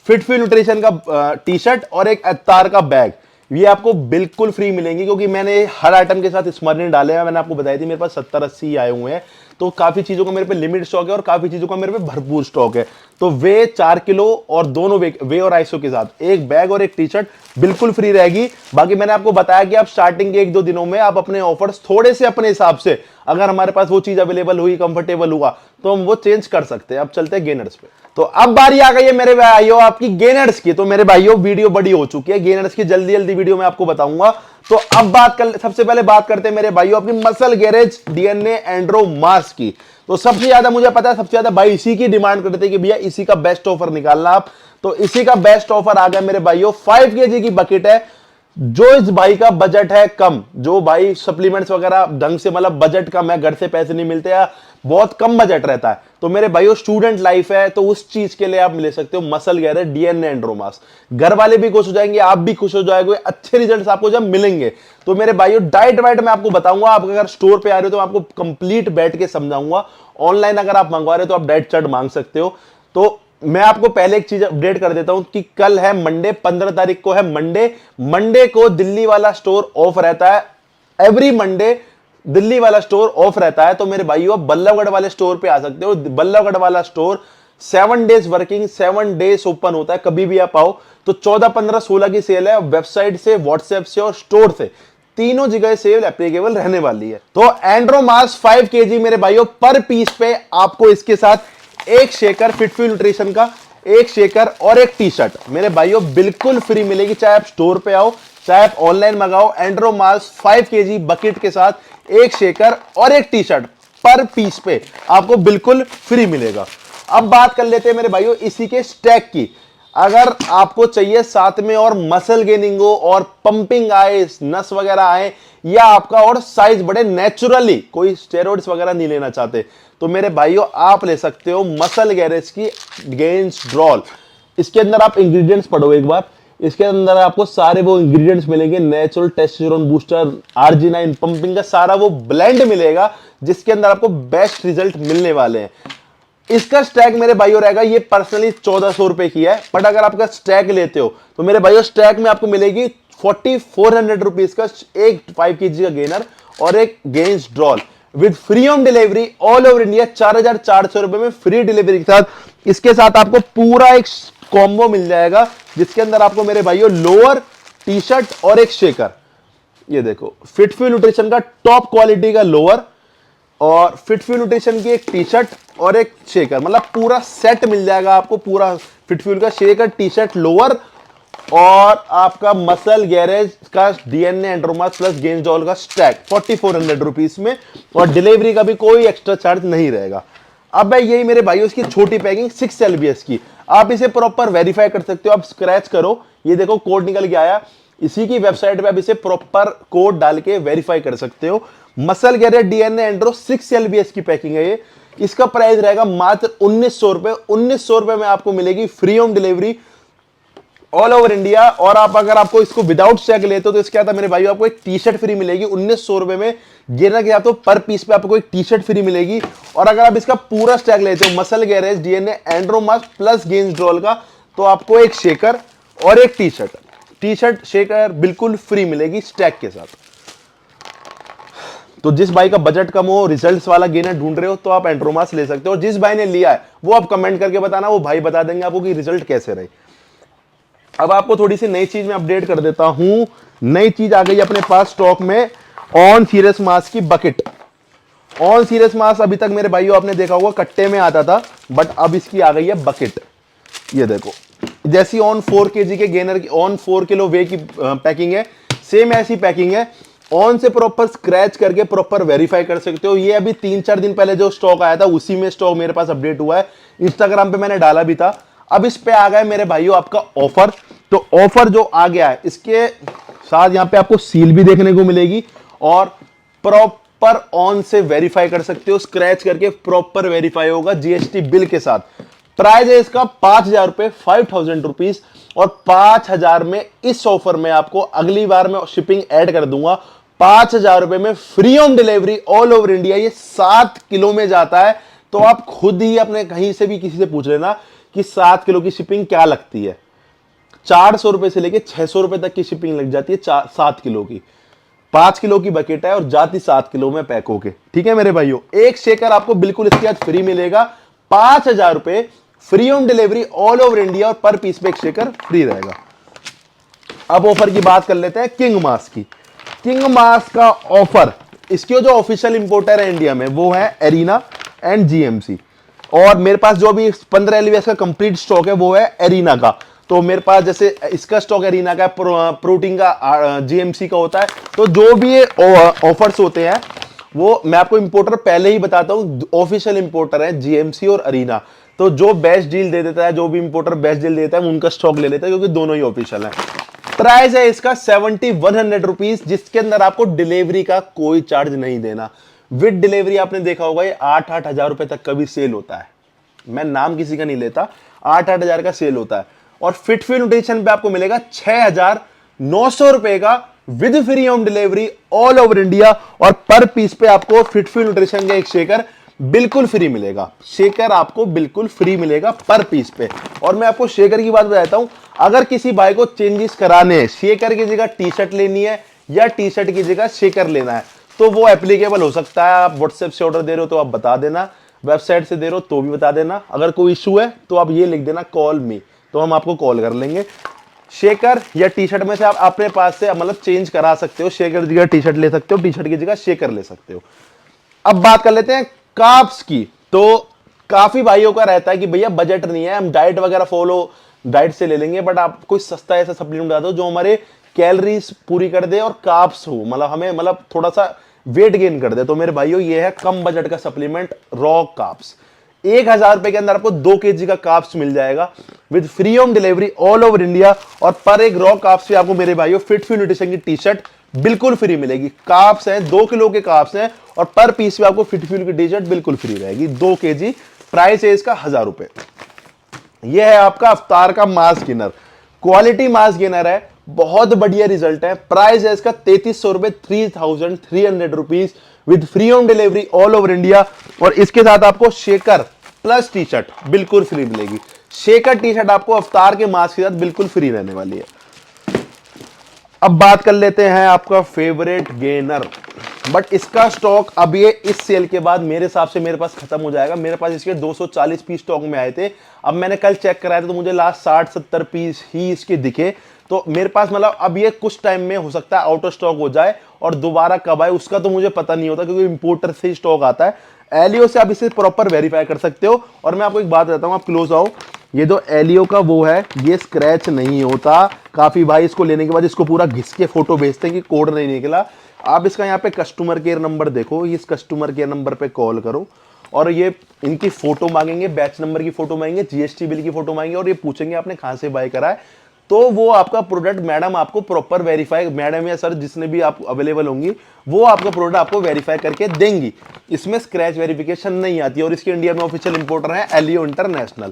फिटफी न्यूट्रिशन का टी शर्ट और एक अवतार का बैग, ये आपको बिल्कुल फ्री मिलेंगे। क्योंकि मैंने हर आइटम के साथ स्मरण डाले हैं। मैंने आपको बताई थी मेरे पास 70-80 आए हुए हैं, तो काफी चीजों का मेरे पे लिमिट स्टॉक है और काफी चीजों का मेरे पे भरपूर स्टॉक है। तो वे 4 किलो और दोनों वे और आइसो के साथ एक बैग और एक टी शर्ट बिल्कुल फ्री रहेगी। बाकी मैंने आपको बताया कि आप स्टार्टिंग के 1-2 दिनों में आप अपने ऑफर्स थोड़े से अपने हिसाब से, अगर हमारे पास वो चीज अवेलेबल हुई, कंफर्टेबल हुआ, तो हम वो चेंज कर सकते हैं। अब चलते हैं गेनर्स पे। तो अब बारी आ गई है मेरे भाइयों आपकी गेनर्स की। तो मेरे भाइयों वीडियो बड़ी हो चुकी है, गेनर्स की जल्दी जल्दी वीडियो में आपको बताऊंगा। तो अब सबसे पहले बात करते हैं मेरे भाइयों आपकी मसल गैरेज डीएनए एंड्रो मास की। तो सबसे ज्यादा मुझे पता है, सबसे ज्यादा भाई इसी की डिमांड करते हैं कि भैया इसी का बेस्ट ऑफर निकालना आप। तो इसी का बेस्ट ऑफर आ गया मेरे भाइयों। 5 kg की बकेट है। जो इस भाई का बजट है कम, जो भाई सप्लीमेंट्स वगैरह ढंग से, मतलब बजट कम है, घर से पैसे नहीं मिलते या बहुत कम बजट रहता है, तो मेरे भाइयों स्टूडेंट लाइफ है, तो उस चीज के लिए आप ले सकते हो मसल गैरेज डीएनए एंड्रोमास। घर वाले भी खुश हो जाएंगे, आप भी खुश हो जाएंगे, अच्छे रिजल्ट्स आपको जब मिलेंगे। तो मेरे भाइयों डाइट वाइट मैं आपको बताऊंगा। आप अगर स्टोर पे आ रहे हो तो आपको कंप्लीट बैठ के समझाऊंगा। ऑनलाइन अगर आप मंगवा रहे हो तो आप डाइट चार्ट मांग सकते हो। तो मैं आपको पहले एक चीज अपडेट कर देता हूं कि कल है मंडे, 15 तारीख को है मंडे को दिल्ली वाला स्टोर ऑफ रहता है। एवरी मंडे दिल्ली वाला स्टोर ऑफ रहता है। तो मेरे भाइयों बल्लभगढ़ वाले स्टोर पे आ सकते हो। बल्लभगढ़ वाला store 7 days working, 7 days open होता है, कभी भी आप आओ। तो 14, 15, 16 की सेल है। वेबसाइट से, व्हाट्सएप से और स्टोर से, तीनों जगह सेल एप्लीकेबल रहने वाली है। तो एंड्रोमास 5 kg मेरे भाइयों पर पीस पे आपको इसके साथ एक शेकर, फिटफी न्यूट्रिशन का एक शेकर और एक टी शर्ट मेरे भाइयों बिल्कुल फ्री मिलेगी। चाहे आप स्टोर पे आओ, चाहे आप ऑनलाइन मंगाओ। एंड्रोमास 5 kg बकेट के साथ एक शेकर और एक टी शर्ट पर पीस पे आपको बिल्कुल फ्री मिलेगा। अब बात कर लेते हैं मेरे भाइयों इसी के स्टैक की। अगर आपको चाहिए साथ में और मसल गेनिंग हो और पंपिंग आए, नस वगैरह आए, या आपका और साइज बढ़े नेचुरली, कोई स्टेरॉइड्स वगैरह नहीं लेना चाहते, तो मेरे भाइयों आप ले सकते हो मसल गैरेज की गेन्स ड्रॉल। इसके अंदर आप इंग्रेडिएंट्स पढ़ो एक बार। इसके अंदर आपको सारे वो इंग्रेडिएंट्स मिलेंगे, natural testosterone booster, arginine, pumping का सारा वो ब्लेंड मिलेगा, जिसके अंदर आपको बेस्ट रिजल्ट मिलने वाले हैं। इसका स्टैक मेरे भाइयों रहेगा, ये पर्सनली 1400 रुपए की है, बट अगर आपका स्टैक लेते हो तो मेरे भाइयों स्टैक में आपको मिलेगी 4400 रुपीज का एक 5 kg का गेनर और एक gains drol with free home delivery all over India. 4400 रुपए में फ्री डिलीवरी के साथ इसके साथ आपको पूरा एक कॉम्बो मिल जाएगा, जिसके अंदर आपको मेरे भाइयों लोअर, टी शर्ट और एक शेकर। ये देखो फिटफ्यू न्यूट्रिशन का टॉप क्वालिटी का लोअर और फिटफ्यू न्यूट्रिशन की एक टी शर्ट और एक शेकर, मतलब पूरा सेट मिल जाएगा आपको। पूरा फिटफ्यूल का शेकर, टी शर्ट, लोअर और आपका मसल गैरेज का DNA andromass plus gains doll का स्टैक 4400 रुपीज में, और डिलीवरी का भी कोई एक्स्ट्रा चार्ज नहीं रहेगा। अब भाई यही मेरे भाइयों इसकी छोटी पैकिंग 6 LBS की, आप इसे प्रॉपर वेरीफाई कर सकते हो। आप स्क्रैच करो, ये देखो कोड निकल के आया, इसी की वेबसाइट पे आप इसे प्रॉपर कोड डाल के वेरीफाई कर सकते हो। Muscle garage DNA andro 6 LBS की पैकिंग है ये। इसका प्राइस रहेगा मात्र 1900 रुपए। 1900 रुपए में आपको मिलेगी free home delivery all over India. और आप अगर आपको इसको विदाउट स्टैक लेते हो तो इसके आता मेरे भाई आपको एक टी शर्ट फ्री मिलेगी 1900 रुपए में। गिरना क्या तो पर पीस पे आपको एक टी शर्ट फ्री मिलेगी। और अगर आप इसका पूरा स्टैक लेते हो muscle garage DNA andromass plus gains drol का, तो आपको एक शेकर और एक टी शर्ट शेकर बिल्कुल फ्री मिलेगी स्टैक के साथ। तो जिस भाई का बजट कम हो, रिजल्ट्स वाला गेनर ढूंढ रहे हो, तो आप एंड्रोमास ले सकते हो। और जिस भाई ने लिया है वो आप कमेंट करके बताना, वो भाई बता देंगे आपको कि रिजल्ट कैसे रहे। अब आपको थोड़ी सी नई चीज में अपडेट कर देता हूं। नई चीज आ गई अपने पास स्टॉक में, ऑन सीरियस मास की बकेट। ऑन सीरियस मास अभी तक मेरे भाइयों आपने देखा होगा कट्टे में आता था, बट अब इसकी आ गई है बकेट। ये देखो जैसी ऑन 4 kg के गेनर की, ऑन 4 किलो वे की पैकिंग है, सेम ऐसी पैकिंग है। ऑन से प्रॉपर स्क्रैच करके प्रॉपर वेरीफाई कर सकते हो। ये अभी 3-4 दिन पहले जो स्टॉक आया था उसी में स्टॉक मेरे पास अपडेट हुआ है। इंस्टाग्राम पे मैंने डाला भी था। अब इस पे आ गया मेरे भाइयों आपका ऑफर। तो ऑफर जो आ गया है इसके साथ यहाँ पे आपको सील भी देखने को मिलेगी और प्रॉपर ऑन से वेरीफाई कर सकते हो। स्क्रैच करके प्रॉपर वेरीफाई होगा जीएसटी बिल के साथ। प्राइस है इसका 5000 रुपए, 5000 रुपीज। और 5000 में इस ऑफर में आपको अगली बार मैं शिपिंग ऐड कर दूंगा। 5000 रुपए में free home delivery all over India. ये 7 किलो में जाता है, तो आप खुद ही अपने कहीं से भी किसी से पूछ लेना कि 7 किलो की शिपिंग क्या लगती है। 400 रुपए से लेके 600 रुपए तक की शिपिंग लग जाती है 7 किलो की। 5 किलो की बकेट है और जाती 7 किलो में पैक होके। ठीक है मेरे भाइयों, एक शेकर आपको बिल्कुल इसके साथ फ्री मिलेगा। 5000 रुपए, free home delivery all over India और पर पीस पे एक शेकर फ्री रहेगा। अब ऑफर की बात कर लेते हैं किंग मास की। किंग मास का ऑफर, इसके जो ऑफिशियल इंपोर्टर है इंडिया में वो है एरिना एंड जीएमसी। और मेरे पास जो भी 15 LBS का कंप्लीट स्टॉक है वो है एरिना का। तो मेरे पास जैसे इसका स्टॉक एरिना का, प्रोटीन का जीएमसी का होता है। तो जो भी ये ऑफर्स होते हैं वो मैं आपको इंपोर्टर पहले ही बताता हूं। ऑफिशियल इंपोर्टर है जीएमसी और एरिना। तो जो बेस्ट डील दे देता है, जो भी इंपोर्टर बेस्ट डील देता है उनका स्टॉक ले लेता है, क्योंकि दोनों ही ऑफिशियल है। प्राइस है इसका 7100 रुपीज, जिसके अंदर आपको डिलीवरी का कोई चार्ज नहीं देना। विद डिलीवरी आपने देखा होगा ये 8-8 हजार रुपए तक का भी सेल होता है। मैं नाम किसी का नहीं लेता, 8-8 हजार का सेल होता है। और फिटफ्यू न्यूट्रिशन पे आपको मिलेगा 6900 रुपए का with free home delivery all over India. और पर पीस पे आपको फिटफ्यू न्यूट्रिशन का एक शेकर बिल्कुल फ्री मिलेगा। शेकर आपको बिल्कुल फ्री मिलेगा पर पीस पे। और मैं आपको शेकर की बात बताता हूं, अगर किसी भाई को चेंजेस कराने हैं, शेकर की जगह टी शर्ट लेनी है या टी शर्ट की जगह शेकर लेना है, तो वो एप्लीकेबल हो सकता है। आप व्हाट्सएप से ऑर्डर दे रहे हो तो आप बता देना, वेबसाइट से दे रहे हो तो भी बता देना। अगर कोई इशू है तो आप ये लिख देना कॉल मी, तो हम आपको कॉल कर लेंगे। शेकर या टी शर्ट में से आप अपने पास से मतलब चेंज करा सकते हो। शेकर की जगह टी शर्ट ले सकते हो, टी शर्ट की जगह शेकर ले सकते हो। अब बात कर लेते हैं कार्ब्स की। तो काफी भाइयों का रहता है कि भैया बजट नहीं है, हम डाइट वगैरह फॉलो डाइट से ले लेंगे, बट आप कोई सस्ता ऐसा सप्लीमेंट बता दो जो हमारे कैलोरीज पूरी कर दे और कार्ब्स हो, मतलब हमें मतलब थोड़ा सा वेट गेन कर दे। तो मेरे भाइयों ये है कम बजट का सप्लीमेंट रॉ कार्ब्स। 1000 रुपए के अंदर आपको 2 kg का कार्ब्स मिल जाएगा with free home delivery all over India. और पर एक रॉ कार्ब्स पे आपको मेरे भाइयों फिटफ्यू न्यूट्रिशन की टी शर्ट बिल्कुल फ्री मिलेगी। कार्ब्स हैं 2 किलो के कार्ब्स हैं और पर पीस पे आपको फिटफ्यू की टी शर्ट बिल्कुल फ्री रहेगी 2 kg। प्राइस है इसका 1000 रुपए। यह है आपका अवतार का mass gainer, quality mass gainer है, बहुत बढ़िया रिजल्ट है। प्राइस है इसका 3300 रुपए, 3300 rupees with free home delivery all over India. और इसके साथ आपको शेकर प्लस टी शर्ट बिल्कुल फ्री मिलेगी। शेकर टी शर्ट आपको अवतार के मास्क के साथ बिल्कुल फ्री रहने वाली है। अब बात कर लेते हैं आपका फेवरेट गेनर, बट इसका स्टॉक अब ये इस सेल के बाद मेरे हिसाब से मेरे पास खत्म हो जाएगा। मेरे पास इसके 240 पीस स्टॉक में आए थे, अब मैंने कल चेक कराया था तो मुझे लास्ट 60-70 पीस ही इसके दिखे। तो मेरे पास मतलब अब ये कुछ टाइम में हो सकता है आउट ऑफ स्टॉक हो जाए, और दोबारा कब आए उसका तो मुझे पता नहीं होता, क्योंकि इंपोर्टर से ही स्टॉक आता है। एलियो से आप इसे प्रॉपर वेरीफाई कर सकते हो। और मैं आपको एक बात बताता हूँ, आप क्लोज आओ, ये जो एलियो का वो है ये स्क्रैच नहीं होता। काफी भाई इसको लेने के बाद इसको पूरा घिस के फोटो भेजते हैं कि कोड नहीं निकला। आप इसका यहाँ पे कस्टमर केयर नंबर देखो, इस कस्टमर केयर नंबर पे कॉल करो और ये इनकी फोटो मांगेंगे, बैच नंबर की फोटो मांगेंगे, जीएसटी बिल की फोटो मांगेंगे, और ये पूछेंगे आपने कहाँ से बाय करा है। तो वो आपका प्रोडक्ट मैडम आपको प्रॉपर वेरीफाई, मैडम या सर जिसने भी आप अवेलेबल होंगी, वो आपका प्रोडक्ट आपको वेरीफाई करके देंगी। इसमें स्क्रैच वेरिफिकेशन नहीं आती है, और इसके इंडिया में ऑफिशियल इंपोर्टर है एलियो इंटरनेशनल।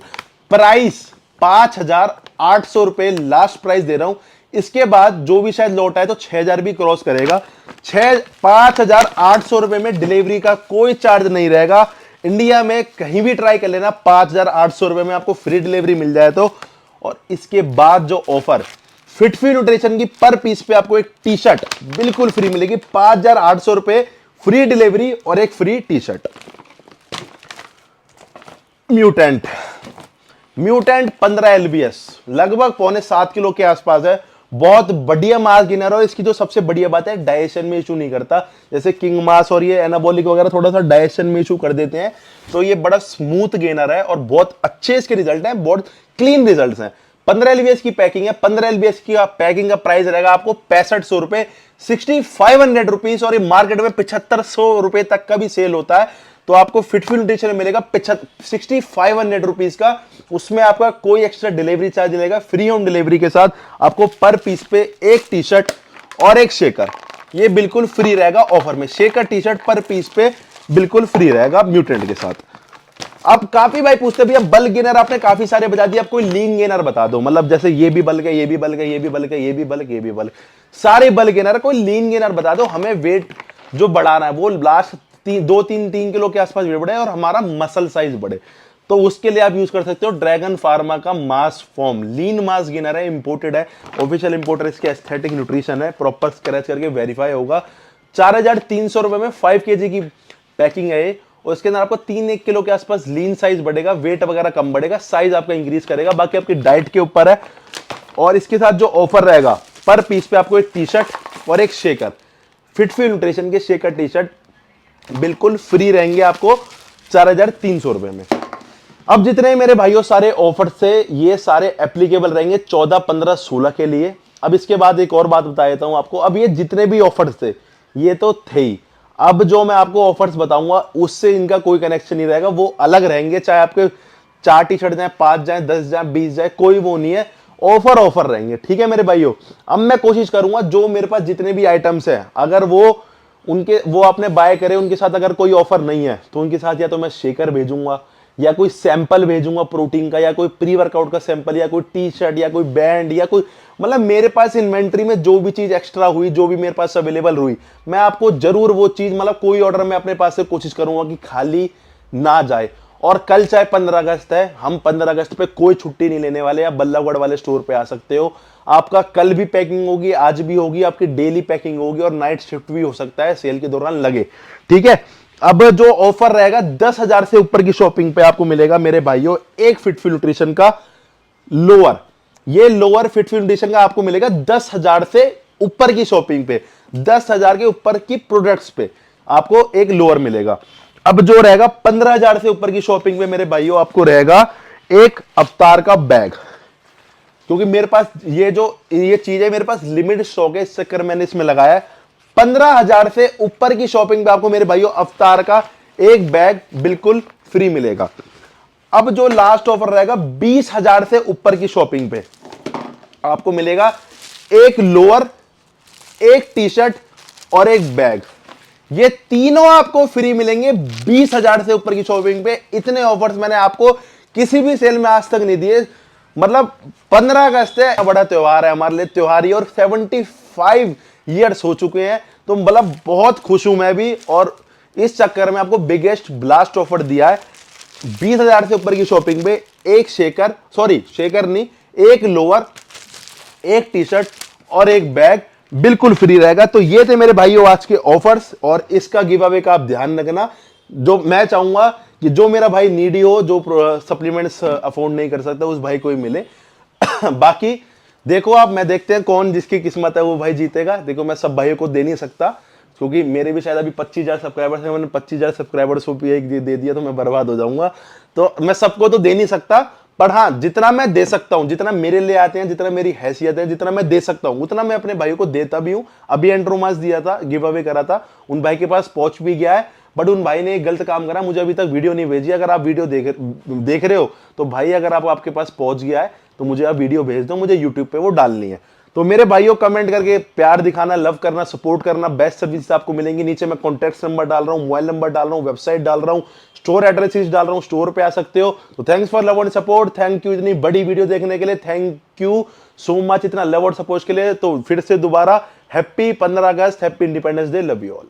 प्राइस 5,800 रुपए लास्ट प्राइस दे रहा हूं। इसके बाद जो भी शायद लौट आए तो 6,000 भी क्रॉस करेगा। 5,800 रुपए में डिलीवरी का कोई चार्ज नहीं रहेगा। इंडिया में कहीं भी ट्राई कर लेना, 5,800 रुपए में आपको फ्री डिलीवरी मिल जाए तो। और इसके बाद जो ऑफर फिटफी न्यूट्रिशन की पर पीस पे आपको एक टी शर्ट बिल्कुल फ्री मिलेगी। 5,800 रुपए फ्री डिलीवरी और एक free T shirt. Mutant 15 LBS लगभग 6.25 किलो के आसपास है। बहुत बढ़िया मास गेनर है, और इसकी जो सबसे बढ़िया बात है डाइजेशन में इशू नहीं करता। जैसे किंग मास और ये एनाबॉलिक वगैरह थोड़ा सा डाइजेशन में इशू कर देते हैं, तो ये बड़ा स्मूथ गेनर है और बहुत अच्छे इसके रिजल्ट हैं, बहुत क्लीन रिजल्ट्स हैं। 15 LBS की पैकिंग है। 15 LBS की पैकिंग का प्राइस रहेगा आपको 6500 रुपए, 6500 रुपीज, और ये मार्केट में 7500 रुपए तक का भी सेल होता है। तो आपको फिटफी न्यूट्रिशन में मिलेगा 6500 रुपीज का। उसमें आपका कोई एक्स्ट्रा डिलीवरी चार्ज मिलेगा, फ्री होम डिलीवरी के साथ आपको पर पीस पे एक टी शर्ट और एक शेकर, ये बिल्कुल फ्री रहेगा ऑफर में। शेकर टी शर्ट पर पीस पे बिल्कुल फ्री रहेगा म्यूटेंट के साथ। अब काफी भाई पूछते भैया बल्क गेनर आपने काफी सारे बता दिए, अब कोई लीन गेनर बता दो, मतलब जैसे ये भी बल्क है, ये भी बल्क है, ये भी बल्क है, ये भी बल्क, ये भी बल्क, सारे बल्क गेनर है। कोई लीन गेनर बता दो, हमें वेट जो बढ़ाना है वो लास्ट 2-3 किलो के आसपास वेट बढ़े और हमारा मसल साइज बढ़े, तो उसके लिए आप यूज कर सकते हो ड्रैगन फार्मा का मास फॉर्म। लीन मास गेनर है, इंपोर्टेड है, ऑफिशियल इंपोर्टर इसके एस्थेटिक न्यूट्रिशन है, प्रॉपर स्क्रैच करके वेरीफाई होगा। 4,300 रुपए में 5 kg की पैकिंग है ये, और इसके अंदर आपको 3-1 किलो के आसपास लीन साइज बढ़ेगा, वेट वगैरह कम बढ़ेगा, साइज आपका इंक्रीज करेगा, बाकी आपकी डाइट के ऊपर है। और इसके साथ जो ऑफर रहेगा पर पीस पे आपको एक टी शर्ट और एक शेकर, फिटफी न्यूट्रिशन के शेकर टी शर्ट बिल्कुल फ्री रहेंगे आपको 4,300 रुपए में। अब जितने मेरे भाइयों सारे ऑफर से ये सारे एप्लीकेबल रहेंगे 14, 15, 16 के लिए। अब इसके बाद एक और बात बता देता हूं आपको, अब ये जितने भी ऑफर्स थे ये तो थे ही, अब जो मैं आपको ऑफर्स बताऊंगा उससे इनका कोई कनेक्शन नहीं रहेगा, वो अलग रहेंगे। चाहे आपके 4 टी शर्ट जाए, 5 जाए, 10 जाए, 20 जाए, कोई वो नहीं है, ऑफर रहेंगे। ठीक है मेरे भाइयों, अब मैं कोशिश करूंगा जो मेरे पास जितने भी आइटम्स हैं, अगर वो आपने बाय करे, उनके साथ अगर कोई ऑफर नहीं है तो उनके साथ या तो मैं शेकर भेजूंगा, या कोई सैंपल भेजूंगा प्रोटीन का, या कोई प्री वर्कआउट का सैंपल, या कोई टी शर्ट, या कोई बैंड, या कोई, मतलब मेरे पास इन्वेंट्री में जो भी चीज एक्स्ट्रा हुई, जो भी मेरे पास अवेलेबल हुई, मैं आपको जरूर वो चीज, मतलब कोई ऑर्डर मैं अपने पास से कोशिश करूंगा कि खाली ना जाए। और कल चाहे 15 अगस्त है, हम 15 अगस्त पे कोई छुट्टी नहीं लेने वाले। आप बल्लभगढ़ वाले स्टोर पे आ सकते हो, आपका कल भी पैकिंग होगी, आज भी होगी, आपकी डेली पैकिंग होगी, और नाइट शिफ्ट भी हो सकता है सेल के दौरान लगे। ठीक है, अब जो ऑफर रहेगा 10,000 से ऊपर की शॉपिंग पे आपको मिलेगा मेरे भाइयों एक फिटफी न्यूट्रिशन का लोअर। ये लोअर फिटफी न्यूट्रिशन का आपको मिलेगा 10,000 से ऊपर की शॉपिंग पे, 10,000 के ऊपर की प्रोडक्ट्स पे आपको एक लोअर मिलेगा। अब जो रहेगा 15,000 से ऊपर की शॉपिंग पे मेरे भाइयों आपको रहेगा एक अवतार का बैग, क्योंकि मेरे पास ये चीज है, मेरे पास लिमिटेड स्टॉक है, इस चक्कर मैंने इसमें लगाया है। 15,000 से ऊपर की शॉपिंग पे आपको मेरे भाइयों अवतार का एक बैग बिल्कुल फ्री मिलेगा। अब जो लास्ट ऑफर रहेगा 20,000 से ऊपर की शॉपिंग पे आपको मिलेगा एक लोअर, एक टी शर्ट और एक बैग। ये तीनों आपको फ्री मिलेंगे 20,000 से ऊपर की शॉपिंग पे। इतने ऑफर्स मैंने आपको किसी भी सेल में आज तक नहीं दिए। मतलब 15 अगस्त है, बड़ा त्योहार है हमारे लिए, त्योहारी, और 75 ईयर्स हो चुके हैं, तो मतलब बहुत खुश हूं मैं भी। और इस चक्कर में आपको बिगेस्ट ब्लास्ट ऑफर दिया है। 20,000 से ऊपर की शॉपिंग पे एक शेकर नहीं, एक लोअर, एक टी शर्ट और एक बैग बिल्कुल फ्री रहेगा। तो ये थे मेरे भाइयों आज के ऑफर्स, और इसका गिव अवे का आप ध्यान रखना। जो मैं चाहूंगा कि जो मेरा भाई नीडी हो, जो सप्लीमेंट्स अफोर्ड नहीं कर सकता, उस भाई को ही मिले। बाकी देखो आप, मैं देखते हैं कौन जिसकी किस्मत है वो भाई जीतेगा। देखो मैं सब भाइयों को दे नहीं सकता, क्योंकि मेरे भी शायद अभी 25,000 सब्सक्राइबर्स हैं। मैंने 25,000 सब्सक्राइबर्स को भी एक दे दिया तो मैं बर्बाद हो जाऊंगा। तो मैं सबको तो दे नहीं सकता, पर हाँ जितना मैं दे सकता हूं, जितना मेरे लिए आते हैं, जितना मेरी हैसियत है, जितना मैं दे सकता हूं, उतना मैं अपने भाइयों को देता भी हूं। अभी एंड्रोमास दिया था, गिव अवे करा था, उन भाई के पास पहुंच भी गया है, बट उन भाई ने एक गलत काम करा, मुझे अभी तक वीडियो नहीं भेजी। अगर आप वीडियो देख रहे हो तो भाई, अगर आपके पास पहुंच गया है तो मुझे आप वीडियो भेज दो, मुझे यूट्यूब पे वो डालनी है। तो मेरे भाइयों कमेंट करके प्यार दिखाना, लव करना, सपोर्ट करना। बेस्ट सर्विस आपको मिलेंगी। नीचे मैं कॉन्टैक्ट नंबर डाल रहा हूं, मोबाइल नंबर डाल रहा हूं, वेबसाइट डाल रहा हूं, स्टोर एड्रेसेस डाल रहा हूं, स्टोर पे आ सकते हो। तो thanks for love and support, thank you इतनी बड़ी वीडियो देखने के लिए, थैंक यू सो मच इतना लव और सपोर्ट के लिए। तो फिर से दोबारा happy 15 August, happy independence day, love you all.